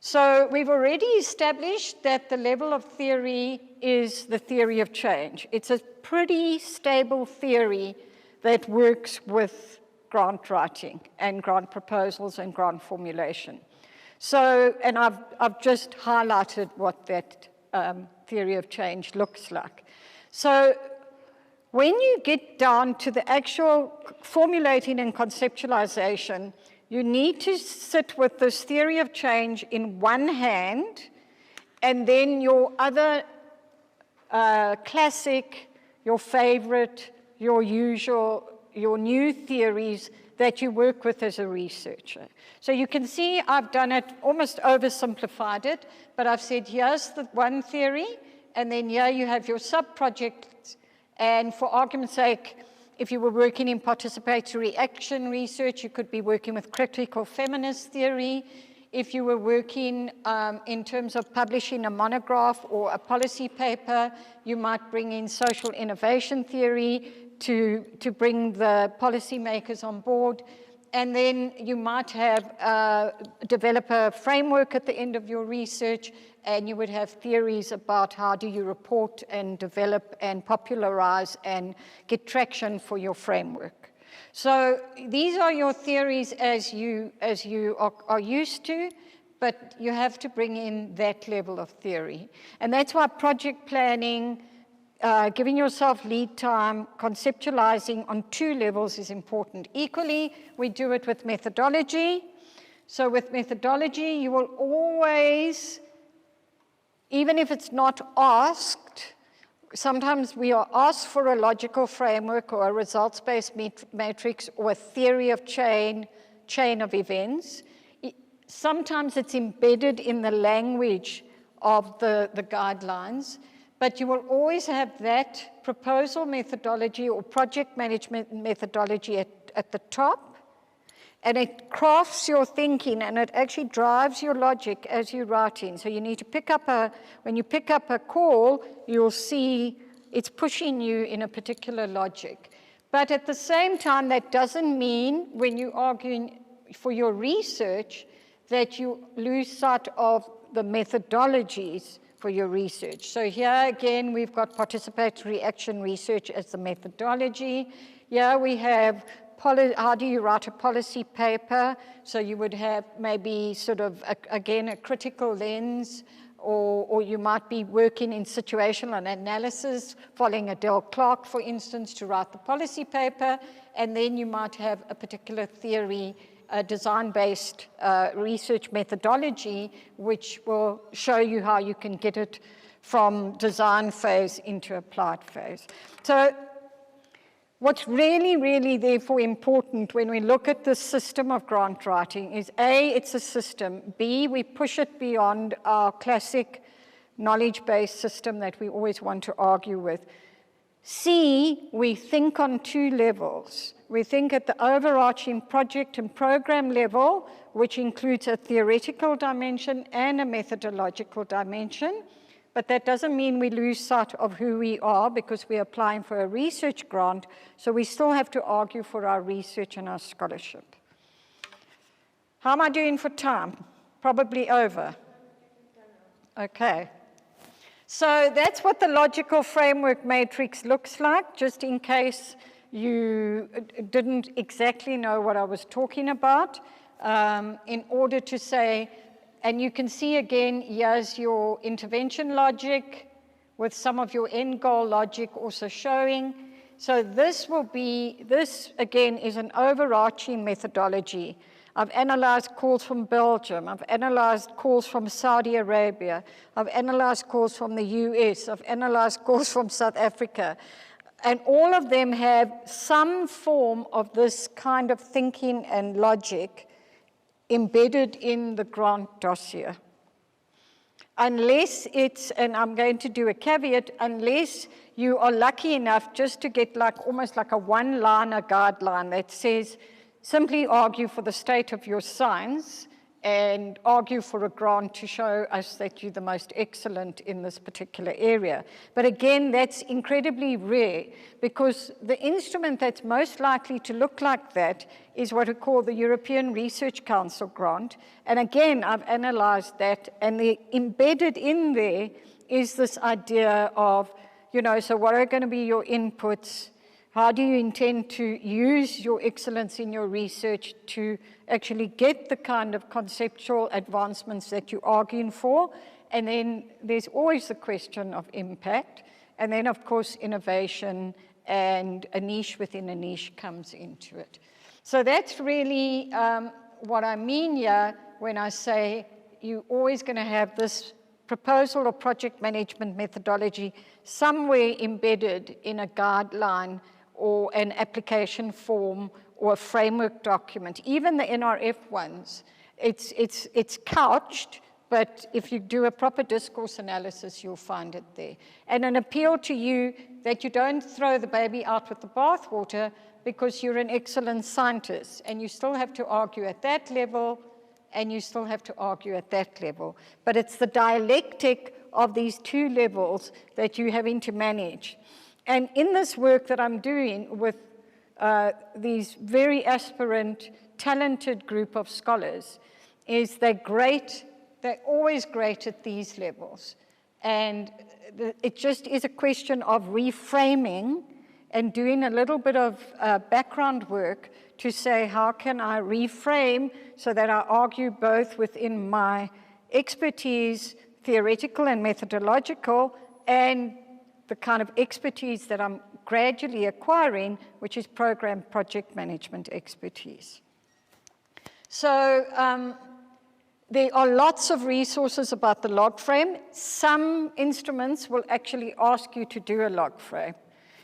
So we've already established that the level of theory is the theory of change. It's a pretty stable theory that works with grant writing and grant proposals and grant formulation. So, and I've just highlighted what that theory of change looks like. So when you get down to the actual formulating and conceptualization, you need to sit with this theory of change in one hand, and then your other classic, your favorite, your usual, your new theories that you work with as a researcher. So you can see I've done it, almost oversimplified it, but I've said here's the one theory, and then here you have your sub-projects, and for argument's sake, if you were working in participatory action research, you could be working with critical feminist theory. If you were working in terms of publishing a monograph or a policy paper, you might bring in social innovation theory to bring the policymakers on board. And then you might have develop a framework at the end of your research, and you would have theories about how do you report and develop and popularize and get traction for your framework. So these are your theories as you are used to, but you have to bring in that level of theory. And that's why project planning, giving yourself lead time, conceptualizing on 2 levels is important. Equally, we do it with methodology. So with methodology, you will always, even if it's not asked, sometimes we are asked for a logical framework or a results-based matrix or a theory of chain of events. Sometimes it's embedded in the language of the guidelines, but you will always have that proposal methodology or project management methodology at the top, and it crafts your thinking, and it actually drives your logic as you're writing. So you need to pick up when you pick up a call, you'll see it's pushing you in a particular logic. But at the same time, that doesn't mean when you're arguing for your research that you lose sight of the methodologies for your research. So here again, we've got participatory action research as the methodology. Here we have how do you write a policy paper? So you would have maybe sort of, again, a critical lens, or you might be working in situational analysis, following Adele Clark, for instance, to write the policy paper, and then you might have a particular theory, a design-based research methodology, which will show you how you can get it from design phase into applied phase. So what's really, really therefore important when we look at the system of grant writing is A, it's a system. B, we push it beyond our classic knowledge-based system that we always want to argue with. C, we think on two levels. We think at the overarching project and program level, which includes a theoretical dimension and a methodological dimension. But that doesn't mean we lose sight of who we are, because we're applying for a research grant, so we still have to argue for our research and our scholarship. How am I doing for time? Probably over. Okay. So that's what the logical framework matrix looks like, just in case you didn't exactly know what I was talking about, in order to say, and you can see again, here's your intervention logic with some of your end goal logic also showing. So this again is an overarching methodology. I've analyzed calls from Belgium, I've analyzed calls from Saudi Arabia, I've analyzed calls from the US, I've analyzed calls from South Africa. And all of them have some form of this kind of thinking and logic embedded in the grant dossier. Unless it's, and I'm going to do a caveat, unless you are lucky enough just to get almost like a one-liner guideline that says, simply argue for the state of your science and argue for a grant to show us that you're the most excellent in this particular area. But again, that's incredibly rare, because the instrument that's most likely to look like that is what we call the European Research Council grant. And again, I've analyzed that, and embedded in there is this idea of, so what are going to be your inputs? How do you intend to use your excellence in your research to actually get the kind of conceptual advancements that you're arguing for? And then there's always the question of impact. And then, of course, innovation and a niche within a niche comes into it. So that's really what I mean here when I say you're always going to have this proposal or project management methodology somewhere embedded in a guideline or an application form or a framework document. Even the NRF ones, it's couched, but if you do a proper discourse analysis, you'll find it there. And an appeal to you that you don't throw the baby out with the bathwater, because you're an excellent scientist, and you still have to argue at that level, and you still have to argue at that level. But it's the dialectic of these two levels that you're having to manage. And in this work that I'm doing with these very aspirant, talented group of scholars, is they're always great at these levels. And it just is a question of reframing and doing a little bit of background work to say, how can I reframe so that I argue both within my expertise, theoretical and methodological, and the kind of expertise that I'm gradually acquiring, which is program project management expertise. So there are lots of resources about the log frame. Some instruments will actually ask you to do a log frame,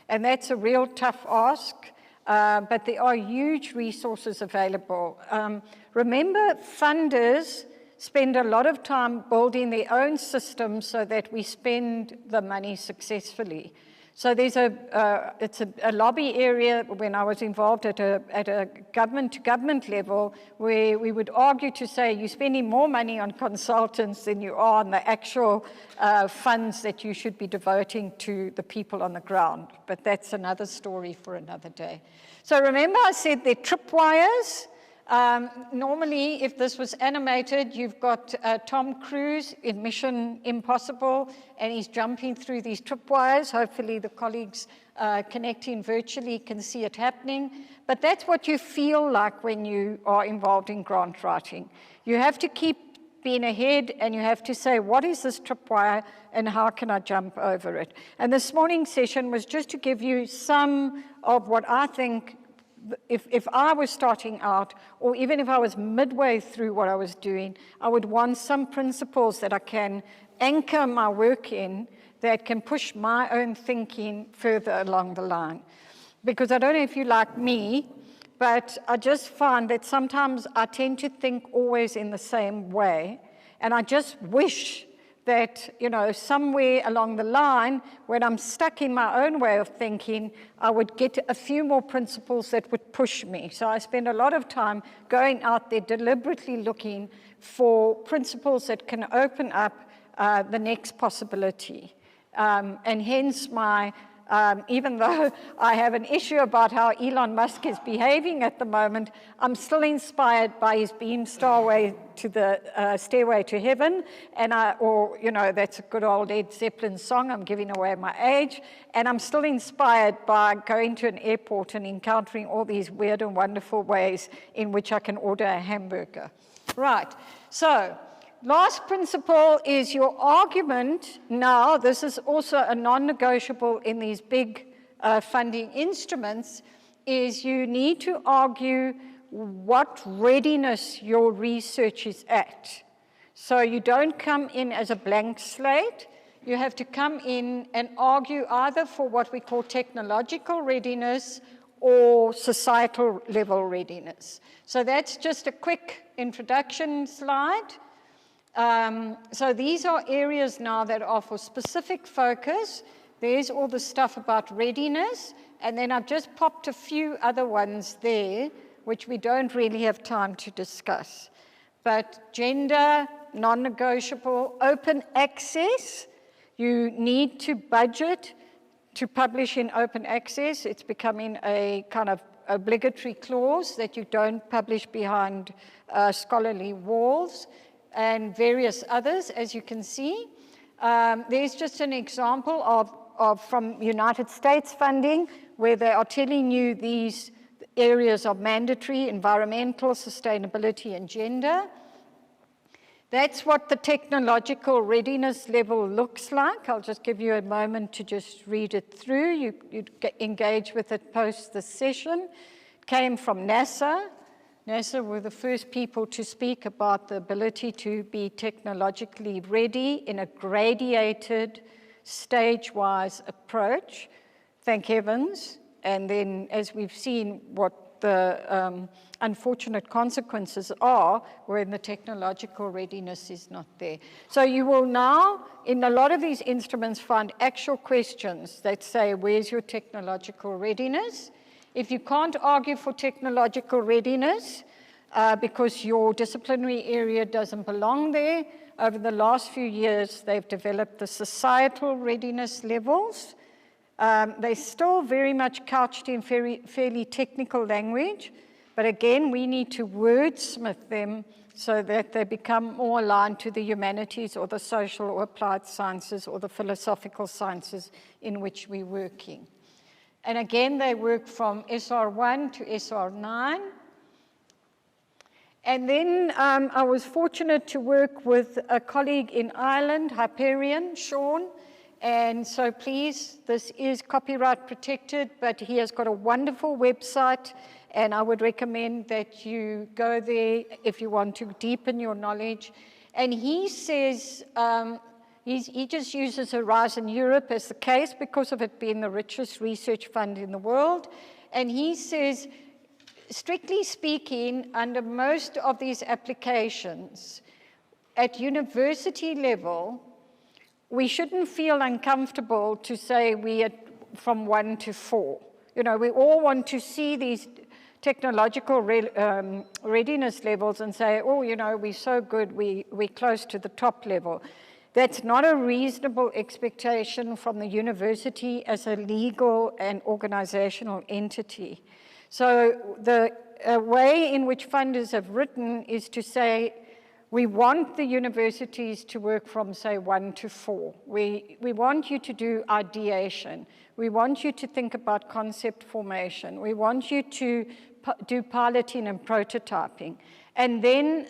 and that's a real tough ask, but there are huge resources available. Remember, funders spend a lot of time building their own systems so that we spend the money successfully. So there's it's a lobby area when I was involved at a government-to-government level, where we would argue to say you're spending more money on consultants than you are on the actual funds that you should be devoting to the people on the ground. But that's another story for another day. So remember I said they're tripwires. Normally, if this was animated, you've got Tom Cruise in Mission Impossible, and he's jumping through these tripwires. Hopefully the colleagues connecting virtually can see it happening. But that's what you feel like when you are involved in grant writing. You have to keep being ahead, and you have to say, what is this tripwire, and how can I jump over it? And this morning's session was just to give you some of what I think, if I was starting out, or even if I was midway through what I was doing, I would want some principles that I can anchor my work in that can push my own thinking further along the line. Because I don't know if you like me, but I just find that sometimes I tend to think always in the same way, and I just wish that, you know, somewhere along the line, when I'm stuck in my own way of thinking, I would get a few more principles that would push me. So I spend a lot of time going out there deliberately looking for principles that can open up the next possibility. And hence my, even though I have an issue about how Elon Musk is behaving at the moment, I'm still inspired by his beam stairway to the stairway to heaven, and or you know, that's a good old Led Zeppelin song. I'm giving away my age, and I'm still inspired by going to an airport and encountering all these weird and wonderful ways in which I can order a hamburger. Right. So. Last principle is your argument. Now, this is also a non-negotiable in these big funding instruments, is you need to argue what readiness your research is at. So you don't come in as a blank slate. You have to come in and argue either for what we call technological readiness or societal level readiness. So that's just a quick introduction slide. So these are areas now that are for specific focus. There's all the stuff about readiness, and then I've just popped a few other ones there, which we don't really have time to discuss. But gender, non-negotiable, open access, you need to budget to publish in open access. It's becoming a kind of obligatory clause that you don't publish behind scholarly walls, and various others, as you can see. There's just an example of from United States funding, where they are telling you these areas of mandatory: environmental, sustainability, and gender. That's what the technological readiness level looks like. I'll just give you a moment to just read it through. You engage with it post the session. It came from NASA. NASA were the first people to speak about the ability to be technologically ready in a gradiated, stage-wise approach. Thank heavens. And then, as we've seen, what the unfortunate consequences are when the technological readiness is not there. So you will now, in a lot of these instruments, find actual questions that say, where's your technological readiness? If you can't argue for technological readiness because your disciplinary area doesn't belong there, over the last few years, they've developed the societal readiness levels. They're still very much couched in fairly technical language, but again, we need to wordsmith them so that they become more aligned to the humanities or the social or applied sciences or the philosophical sciences in which we're working. And again, they work from SR1 to SR9. And then I was fortunate to work with a colleague in Ireland, Hyperion, Sean. And so please, this is copyright protected, but he has got a wonderful website, and I would recommend that you go there if you want to deepen your knowledge. And he says, he just uses Horizon Europe as the case because of it being the richest research fund in the world. And he says, strictly speaking, under most of these applications, at university level, we shouldn't feel uncomfortable to say we are from 1 to 4. You know, we all want to see these technological readiness levels and say, oh, you know, we're so good, we're close to the top level. That's not a reasonable expectation from the university as a legal and organizational entity. So the a way in which funders have written is to say, we want the universities to work from, say, 1 to 4. We want you to do ideation. We want you to think about concept formation. We want you to do piloting and prototyping. And then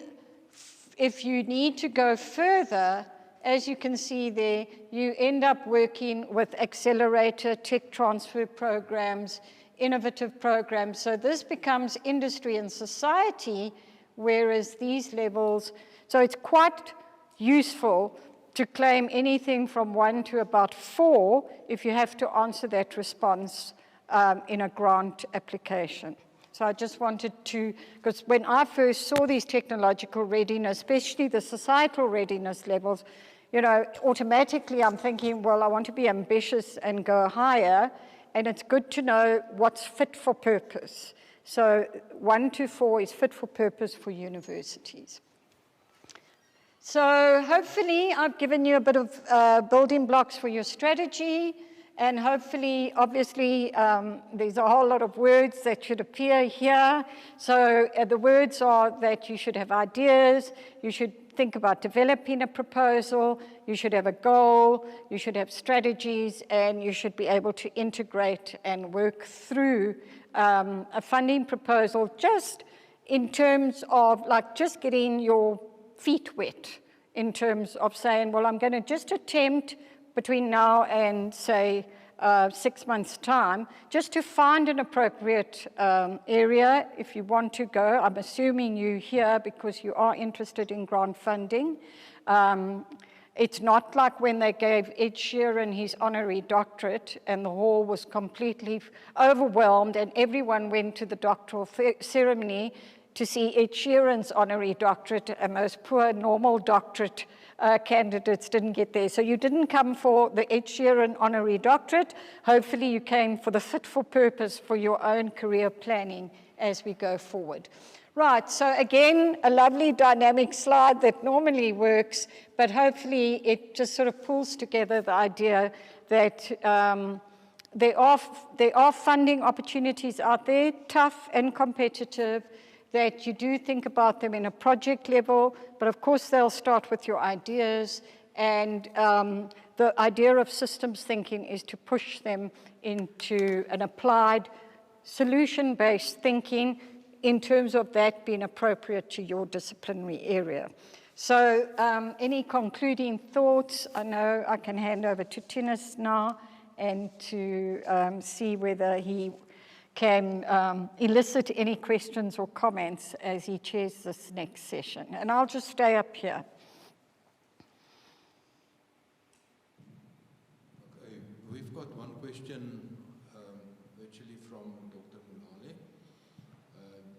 if you need to go further, as you can see there, you end up working with accelerator, tech transfer programs, innovative programs. So this becomes industry and society, whereas these levels, so it's quite useful to claim anything from 1 to about 4 if you have to answer that response in a grant application. So I just wanted to, because when I first saw these technological readiness, especially the societal readiness levels, you know, automatically I'm thinking, well, I want to be ambitious and go higher, and it's good to know what's fit for purpose. So 1 to 4 is fit for purpose for universities. So hopefully I've given you a bit of building blocks for your strategy, and hopefully, obviously, there's a whole lot of words that should appear here. So the words are that you should have ideas, you should think about developing a proposal, you should have a goal, you should have strategies, and you should be able to integrate and work through a funding proposal just in terms of like just getting your feet wet in terms of saying, well, I'm going to just attempt between now and, say, 6 months' time, just to find an appropriate area if you want to go. I'm assuming you're here because you are interested in grant funding. It's not like when they gave Ed Sheeran his honorary doctorate and the hall was completely overwhelmed and everyone went to the doctoral ceremony to see Ed Sheeran's honorary doctorate, and those poor normal doctorate candidates didn't get there. So you didn't come for the Ed Sheeran honorary doctorate. Hopefully you came for the fit for purpose for your own career planning as we go forward. Right, so again, a lovely dynamic slide that normally works, but hopefully it just sort of pulls together the idea that there are funding opportunities out there, tough and competitive, that you do think about them in a project level, but of course they'll start with your ideas, and the idea of systems thinking is to push them into an applied solution-based thinking in terms of that being appropriate to your disciplinary area. So any concluding thoughts? I know I can hand over to Tinus now and to see whether he can elicit any questions or comments as he chairs this next session. And I'll just stay up here.
Okay, we've got one question virtually from Dr. Mulale.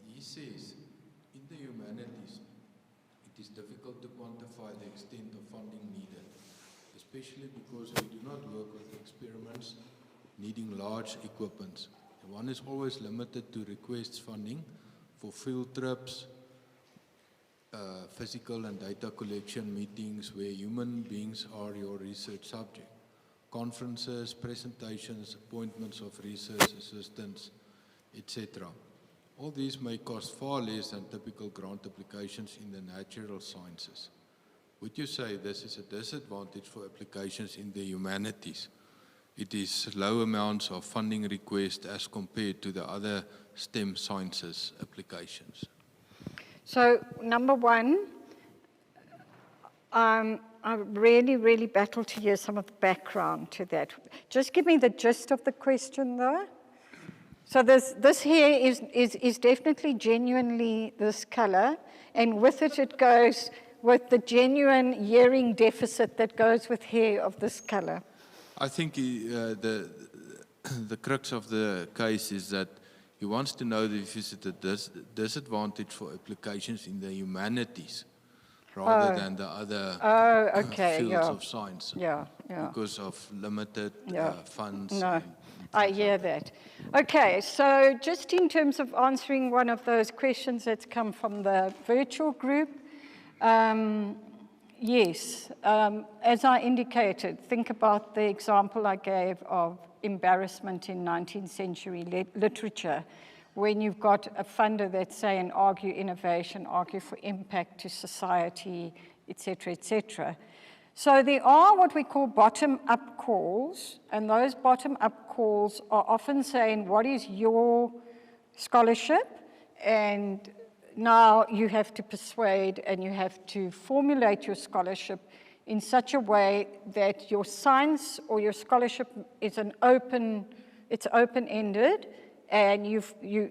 He says, in the humanities, it is difficult to quantify the extent of funding needed, especially because we do not work with experiments needing large equipment. One is always limited to requests funding for field trips, physical and data collection meetings where human beings are your research subject, conferences, presentations, appointments of research assistants, etc. All these may cost far less than typical grant applications in the natural sciences. Would you say this is a disadvantage for applications in the humanities? It is low amounts of funding requests as compared to the other STEM sciences applications.
So, number one, I really, really battled to hear some of the background to that. Just give me the gist of the question, though. So this here is definitely genuinely this color, and with it, it goes with the genuine hearing deficit that goes with hair of this color.
I think the crux of the case is that he wants to know if it's a disadvantage for applications in the humanities rather than the other fields of science.
Yeah.
Because of limited funds.
No, I hear that. Okay, so just in terms of answering one of those questions that's come from the virtual group, yes, as I indicated, think about the example I gave of embarrassment in 19th century literature. when you've got a funder that say and argue innovation, argue for impact to society, etc., etc. So there are what we call bottom-up calls, and those bottom-up calls are often saying, what is your scholarship? And now you have to persuade and you have to formulate your scholarship in such a way that your science or your scholarship is it's open-ended, and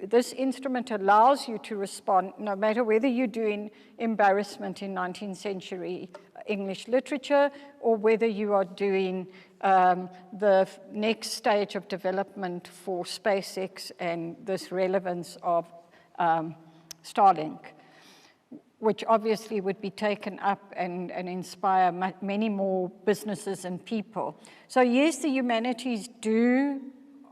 this instrument allows you to respond no matter whether you're doing embarrassment in 19th century English literature or whether you are doing the next stage of development for SpaceX and this relevance of Starlink, which obviously would be taken up and inspire many more businesses and people. So yes, the humanities do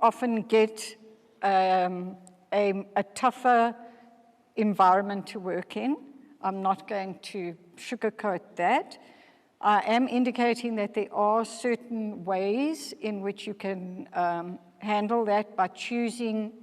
often get a tougher environment to work in. I'm not going to sugarcoat that. I am indicating that there are certain ways in which you can handle that by choosing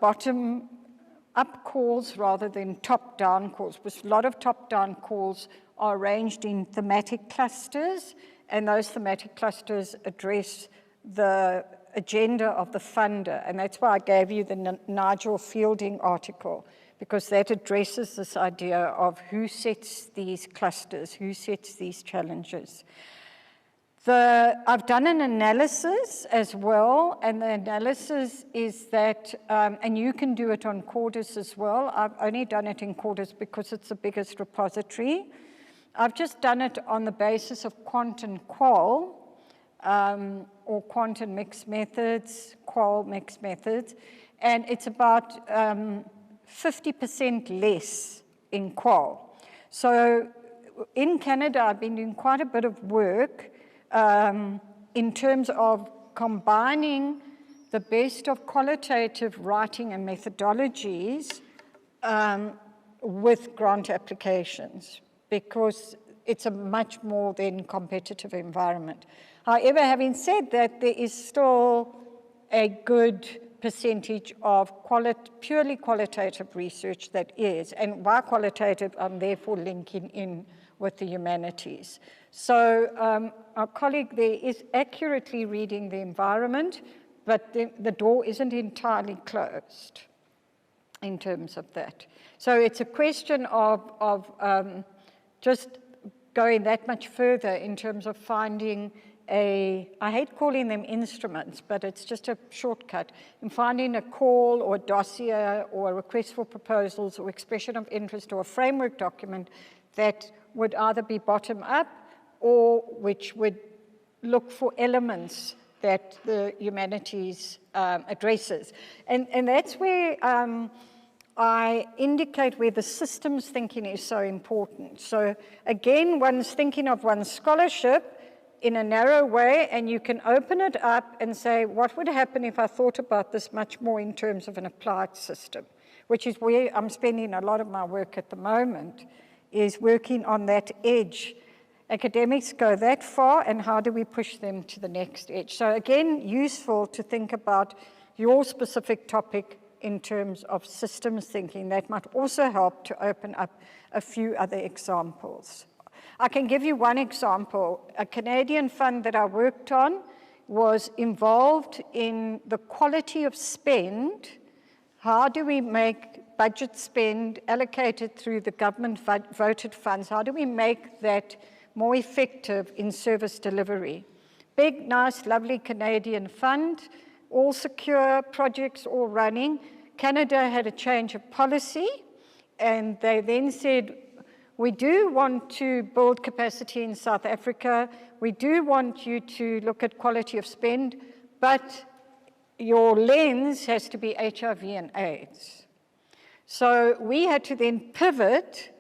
bottom-up calls rather than top-down calls, because a lot of top-down calls are arranged in thematic clusters, and those thematic clusters address the agenda of the funder, and that's why I gave you the Nigel Fielding article, because that addresses this idea of who sets these clusters, who sets these challenges. I've done an analysis as well, and the analysis is that, and you can do it on Cordis as well. I've only done it in Cordis because it's the biggest repository. I've just done it on the basis of quant and qual, or quant and mixed methods, qual mixed methods, and it's about 50% less in qual. So in Canada, I've been doing quite a bit of work in terms of combining the best of qualitative writing and methodologies with grant applications, because it's a much more than competitive environment. However, having said that, there is still a good percentage of purely qualitative research that is, and by qualitative, I'm therefore linking in with the humanities. So our colleague there is accurately reading the environment, but the door isn't entirely closed in terms of that. So it's a question of just going that much further in terms of finding I hate calling them instruments, but it's just a shortcut, in finding a call or a dossier or a request for proposals or expression of interest or a framework document that would either be bottom-up or which would look for elements that the humanities addresses. And that's where I indicate where the systems thinking is so important. So again, one's thinking of one's scholarship in a narrow way, and you can open it up and say, what would happen if I thought about this much more in terms of an applied system, which is where I'm spending a lot of my work at the moment, is working on that edge. Academics go that far, and how do we push them to the next edge? So again, useful to think about your specific topic in terms of systems thinking. That might also help to open up a few other examples. I can give you one example. A Canadian fund that I worked on was involved in the quality of spend. How do we make budget spend allocated through the government voted funds? How do we make that more effective in service delivery? Big, nice, lovely Canadian fund, all secure, projects all running. Canada had a change of policy, and they then said, we do want to build capacity in South Africa. We do want you to look at quality of spend, but your lens has to be HIV and AIDS. So we had to then pivot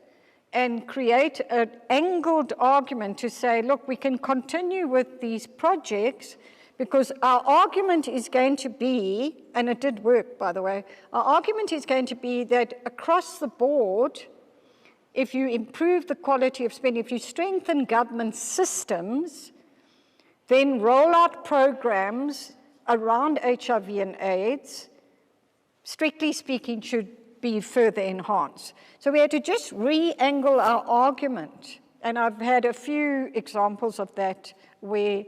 and create an angled argument to say, look, we can continue with these projects because our argument is going to be, and it did work, by the way, our argument is going to be that across the board, if you improve the quality of spending, if you strengthen government systems, then roll out programs around HIV and AIDS, strictly speaking, should be further enhanced. So we had to just re-angle our argument. And I've had a few examples of that where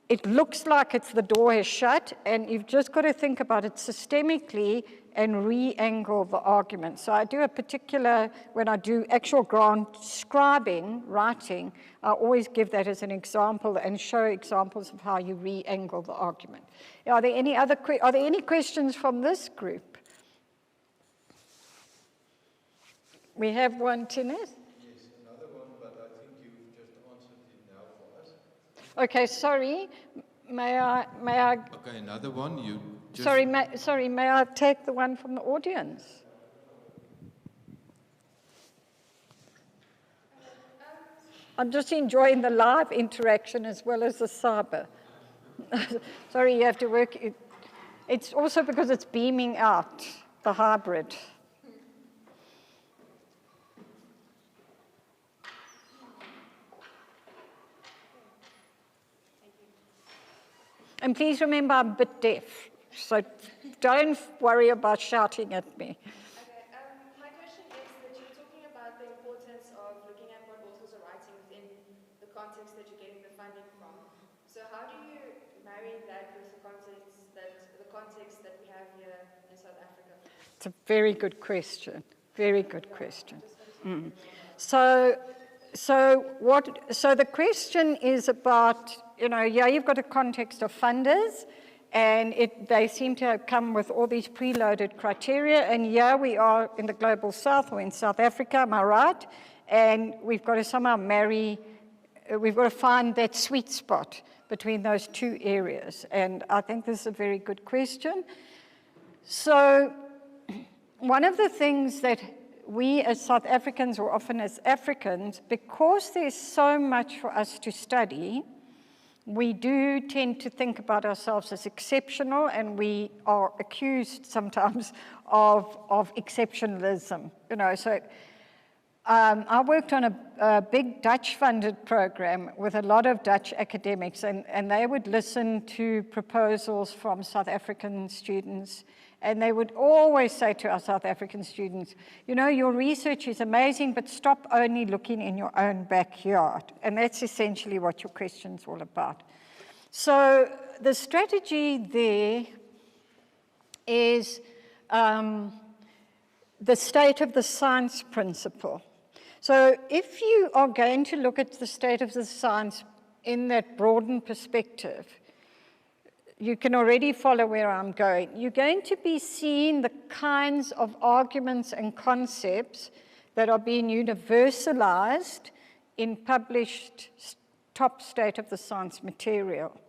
it looks like the door is shut, and you've just got to think about it systemically and re-angle the argument. So I do a particular, when I do actual grant scribing, writing, I always give that as an example and show examples of how you re-angle the argument. Are there any questions from this group? We have one, Tinez?
Yes, another one, but I think you've just answered it now for us.
Okay, sorry. May I?
Okay, another one. You just...
Sorry, may I take the one from the audience? I'm just enjoying the live interaction as well as the cyber. Sorry, you have to work. It's also because it's beaming out, the hybrid. And please remember, I'm a bit deaf, so don't worry about shouting at me.
Okay, my question is that you're talking about the importance of looking at what authors are writing within the context that you're getting the funding from. So how do you marry that with the context that we have here in South Africa?
It's a very good question. Very good question. So the question is about, you've got a context of funders, and they seem to have come with all these preloaded criteria, and we are in the global south, or in South Africa, am I right? And we've got to somehow we've got to find that sweet spot between those two areas, and I think this is a very good question. So one of the things that we as South Africans, or often as Africans, because there's so much for us to study, we do tend to think about ourselves as exceptional, and we are accused sometimes of exceptionalism. So I worked on a big Dutch-funded program with a lot of Dutch academics, and they would listen to proposals from South African students, and they would always say to our South African students, your research is amazing, but stop only looking in your own backyard. And that's essentially what your question's all about. So the strategy there is the state of the science principle. So if you are going to look at the state of the science in that broadened perspective, you can already follow where I'm going. You're going to be seeing the kinds of arguments and concepts that are being universalized in published top state of the science material.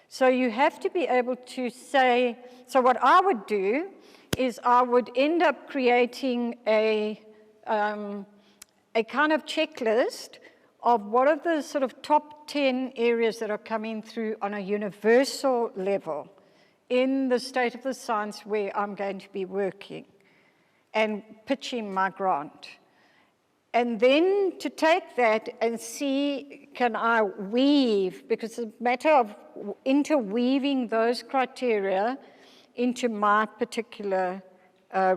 So you have to be able to say, so what I would do is I would end up creating a kind of checklist of what are the sort of top 10 areas that are coming through on a universal level in the state of the science where I'm going to be working and pitching my grant. And then to take that and see, can I weave, because it's a matter of interweaving those criteria into my particular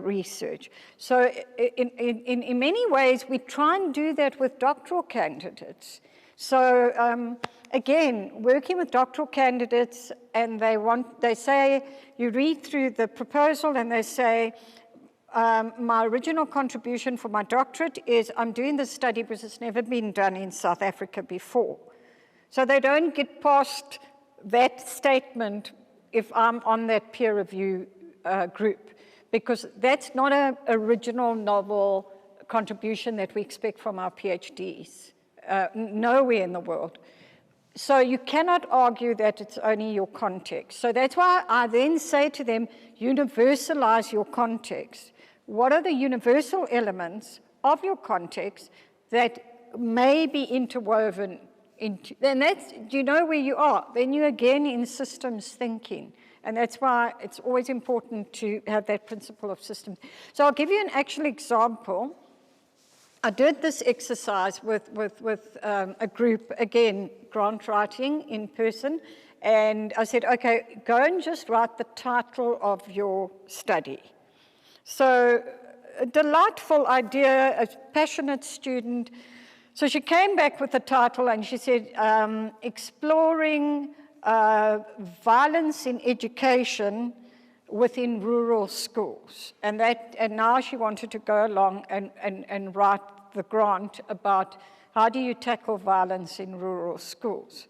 research. So in many ways, we try and do that with doctoral candidates. So again, working with doctoral candidates, and they say, you read through the proposal and they say, my original contribution for my doctorate is I'm doing this study because it's never been done in South Africa before. So they don't get past that statement if I'm on that peer review group, because that's not an original novel contribution that we expect from our PhDs, nowhere in the world. So you cannot argue that it's only your context. So that's why I then say to them, universalize your context. What are the universal elements of your context that may be interwoven into, and that's, you know where you are. Then you're again in systems thinking. And that's why it's always important to have that principle of systems. So I'll give you an actual example. I did this exercise with a group, again, grant writing in person, and I said, okay, go and just write the title of your study. So a delightful idea, a passionate student. So she came back with the title and she said, Exploring Violence in Education within Rural Schools. And now she wanted to go along and write the grant about how do you tackle violence in rural schools.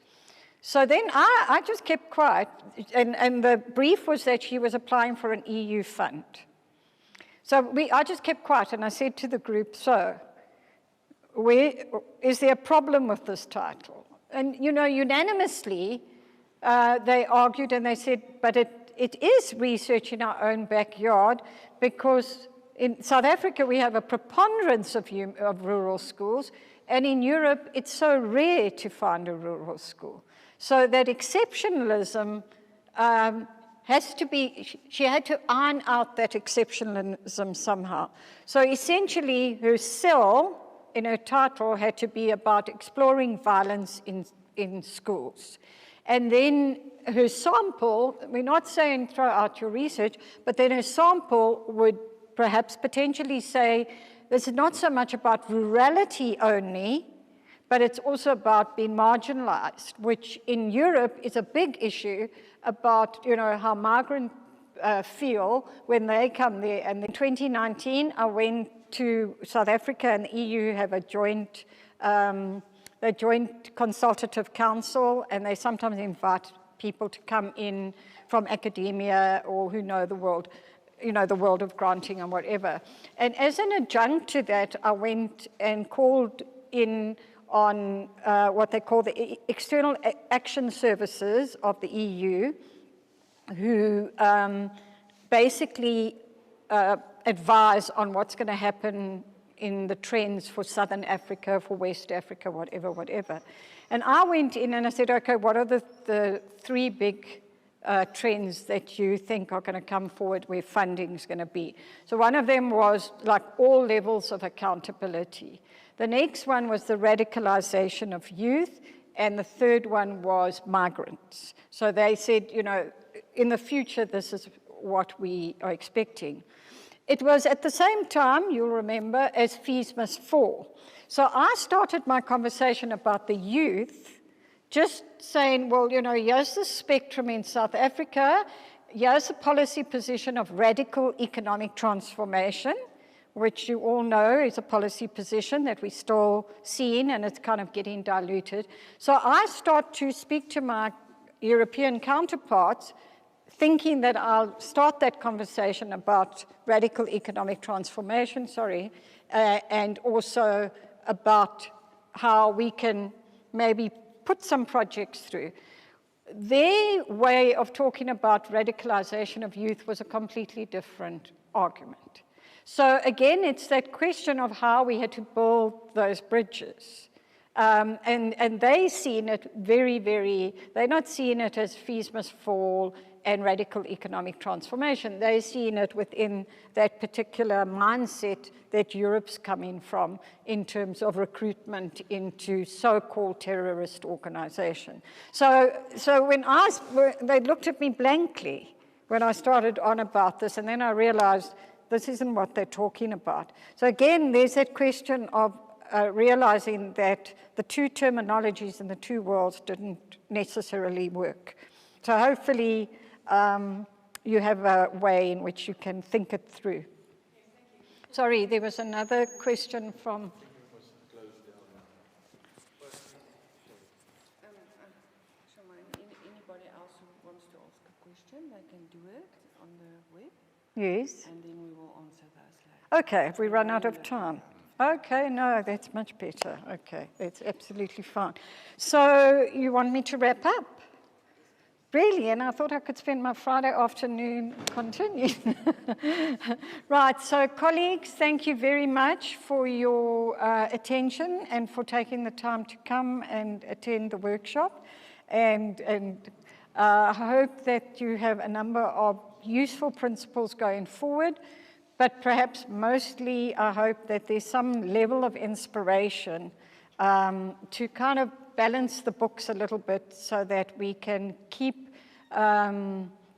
So then I just kept quiet, and the brief was that she was applying for an EU fund. So I just kept quiet, and I said to the group, so, is there a problem with this title? And, you know, unanimously, they argued and they said, but it is research in our own backyard, because in South Africa, we have a preponderance of rural schools, and in Europe, it's so rare to find a rural school. So that exceptionalism has to be, she had to iron out that exceptionalism somehow. So essentially, her cell in her title had to be about exploring violence in schools. And then her sample, we're not saying throw out your research, but then her sample would perhaps potentially say, this is not so much about rurality only, but it's also about being marginalized, which in Europe is a big issue about, you know, how migrants feel when they come there. And in 2019, I went to South Africa, and the EU have a joint consultative council, and they sometimes invite people to come in from academia or who know the world, you know, the world of granting and whatever. And as an adjunct to that, I went and called in on what they call the External Action Services of the EU, who basically advise on what's going to happen in the trends for Southern Africa, for West Africa, whatever. And I went in and I said, okay, what are the three big trends that you think are going to come forward where funding is going to be? So one of them was like all levels of accountability. The next one was the radicalization of youth, and the third one was migrants. So they said, you know, in the future, this is what we are expecting. It was at the same time, you'll remember, as fees must fall. So I started my conversation about the youth, just saying, well, you know, here's the spectrum in South Africa, here's a policy position of radical economic transformation, which you all know is a policy position that we're still seeing, and it's kind of getting diluted. So I start to speak to my European counterparts, thinking that I'll start that conversation about radical economic transformation, and also about how we can maybe put some projects through. Their way of talking about radicalization of youth was a completely different argument. So again, it's that question of how we had to build those bridges. And they seen it they're not seeing it as fees must fall and radical economic transformation. They're seeing it within that particular mindset that Europe's coming from in terms of recruitment into so-called terrorist organization. So when they looked at me blankly when I started on about this, and then I realized this isn't what they're talking about. So again, there's that question of realizing that the two terminologies in the two worlds didn't necessarily work. So hopefully you have a way in which you can think it through. Sorry, there was another question from...
Anybody else who wants to ask a question, they can do it on the web.
Yes.
And then we will answer those later.
Okay, have we run out of time? Okay, no, that's much better. Okay, that's absolutely fine. So you want me to wrap up? Really? And I thought I could spend my Friday afternoon continuing. Right, so colleagues, thank you very much for your attention and for taking the time to come and attend the workshop. And I hope that you have a number of useful principles going forward, but perhaps mostly I hope that there's some level of inspiration to kind of balance the books a little bit so that we can keep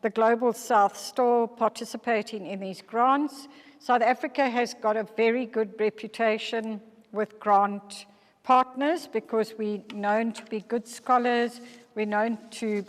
the Global South still participating in these grants. South Africa has got a very good reputation with grant partners because we're known to be good scholars, we're known to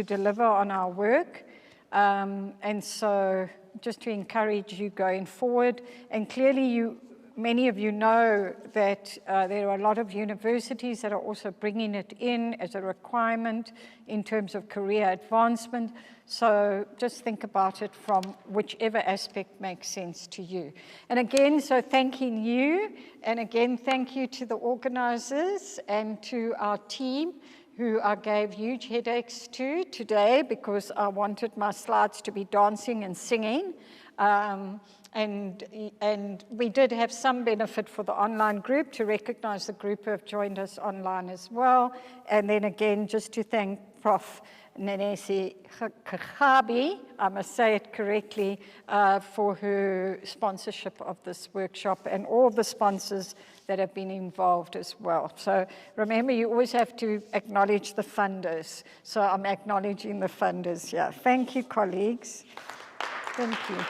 deliver on our work. And so just to encourage you going forward, and clearly many of you know that there are a lot of universities that are also bringing it in as a requirement in terms of career advancement. So just think about it from whichever aspect makes sense to you. And again, so thanking you, and again, thank you to the organizers and to our team who I gave huge headaches to today because I wanted my slides to be dancing and singing. And we did have some benefit for the online group to recognize the group who have joined us online as well. And then again, just to thank Prof. Nenesi Khabi, I must say it correctly, for her sponsorship of this workshop and all the sponsors that have been involved as well. So remember, you always have to acknowledge the funders. So I'm acknowledging the funders here. Thank you, colleagues. Thank you.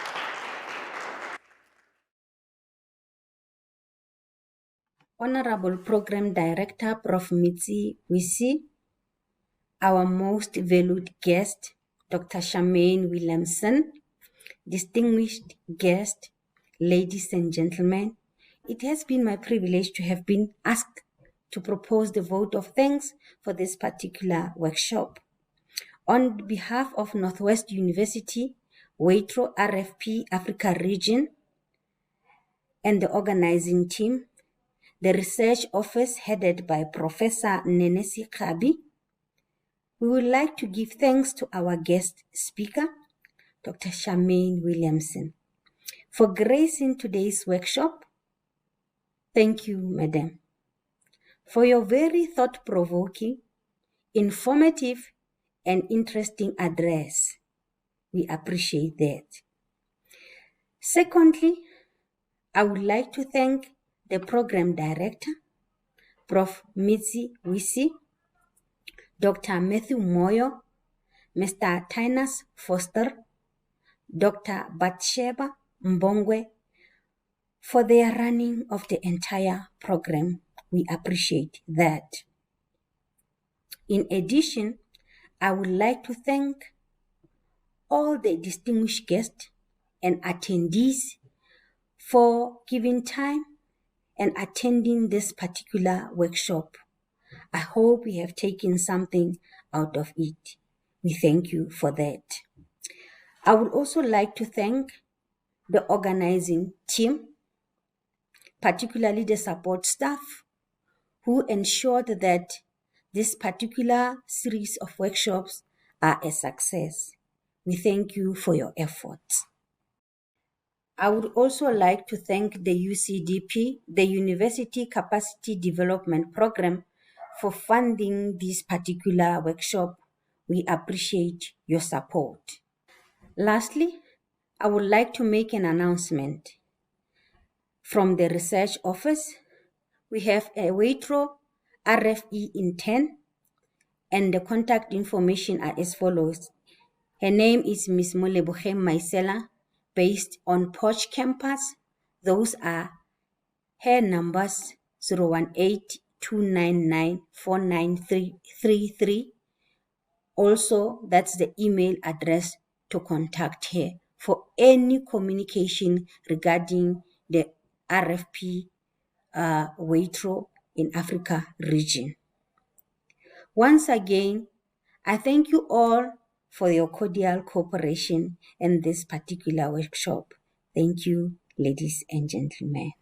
Honorable Program Director, Prof. Mitzi Wisi, our most valued guest, Dr. Charmaine Williamson, distinguished guest, ladies and gentlemen, it has been my privilege to have been asked to propose the vote of thanks for this particular workshop. On behalf of Northwest University, Waitrose RFP Africa Region, and the organizing team, the research office headed by Professor Nenesi Khabi, we would like to give thanks to our guest speaker, Dr. Charmaine Williamson, for gracing today's workshop. Thank you, Madam, for your very thought-provoking, informative, and interesting address. We appreciate that. Secondly, I would like to thank the Program Director, Prof. Mitzi Wisi, Dr. Matthew Moyo, Mr. Tinus Foster, Dr. Batsheba Mbongwe, for their running of the entire program. We appreciate that. In addition, I would like to thank all the distinguished guests and attendees for giving time and attending this particular workshop. I hope we have taken something out of it. We thank you for that. I would also like to thank the organizing team, particularly the support staff, who ensured that this particular series of workshops are a success. We thank you for your efforts. I would also like to thank the UCDP, the University Capacity Development Program, for funding this particular workshop. We appreciate your support. Lastly, I would like to make an announcement. From the research office, we have a Waitrose RFE intern, and the contact information are as follows. Her name is Ms. Moleboge Maisela, based on Poch campus. Those are her numbers: 018-299-49333. Also, that's the email address to contact her for any communication regarding the RFP Waitrose in Africa region. Once again, I thank you all for your cordial cooperation in this particular workshop. Thank you, ladies and gentlemen.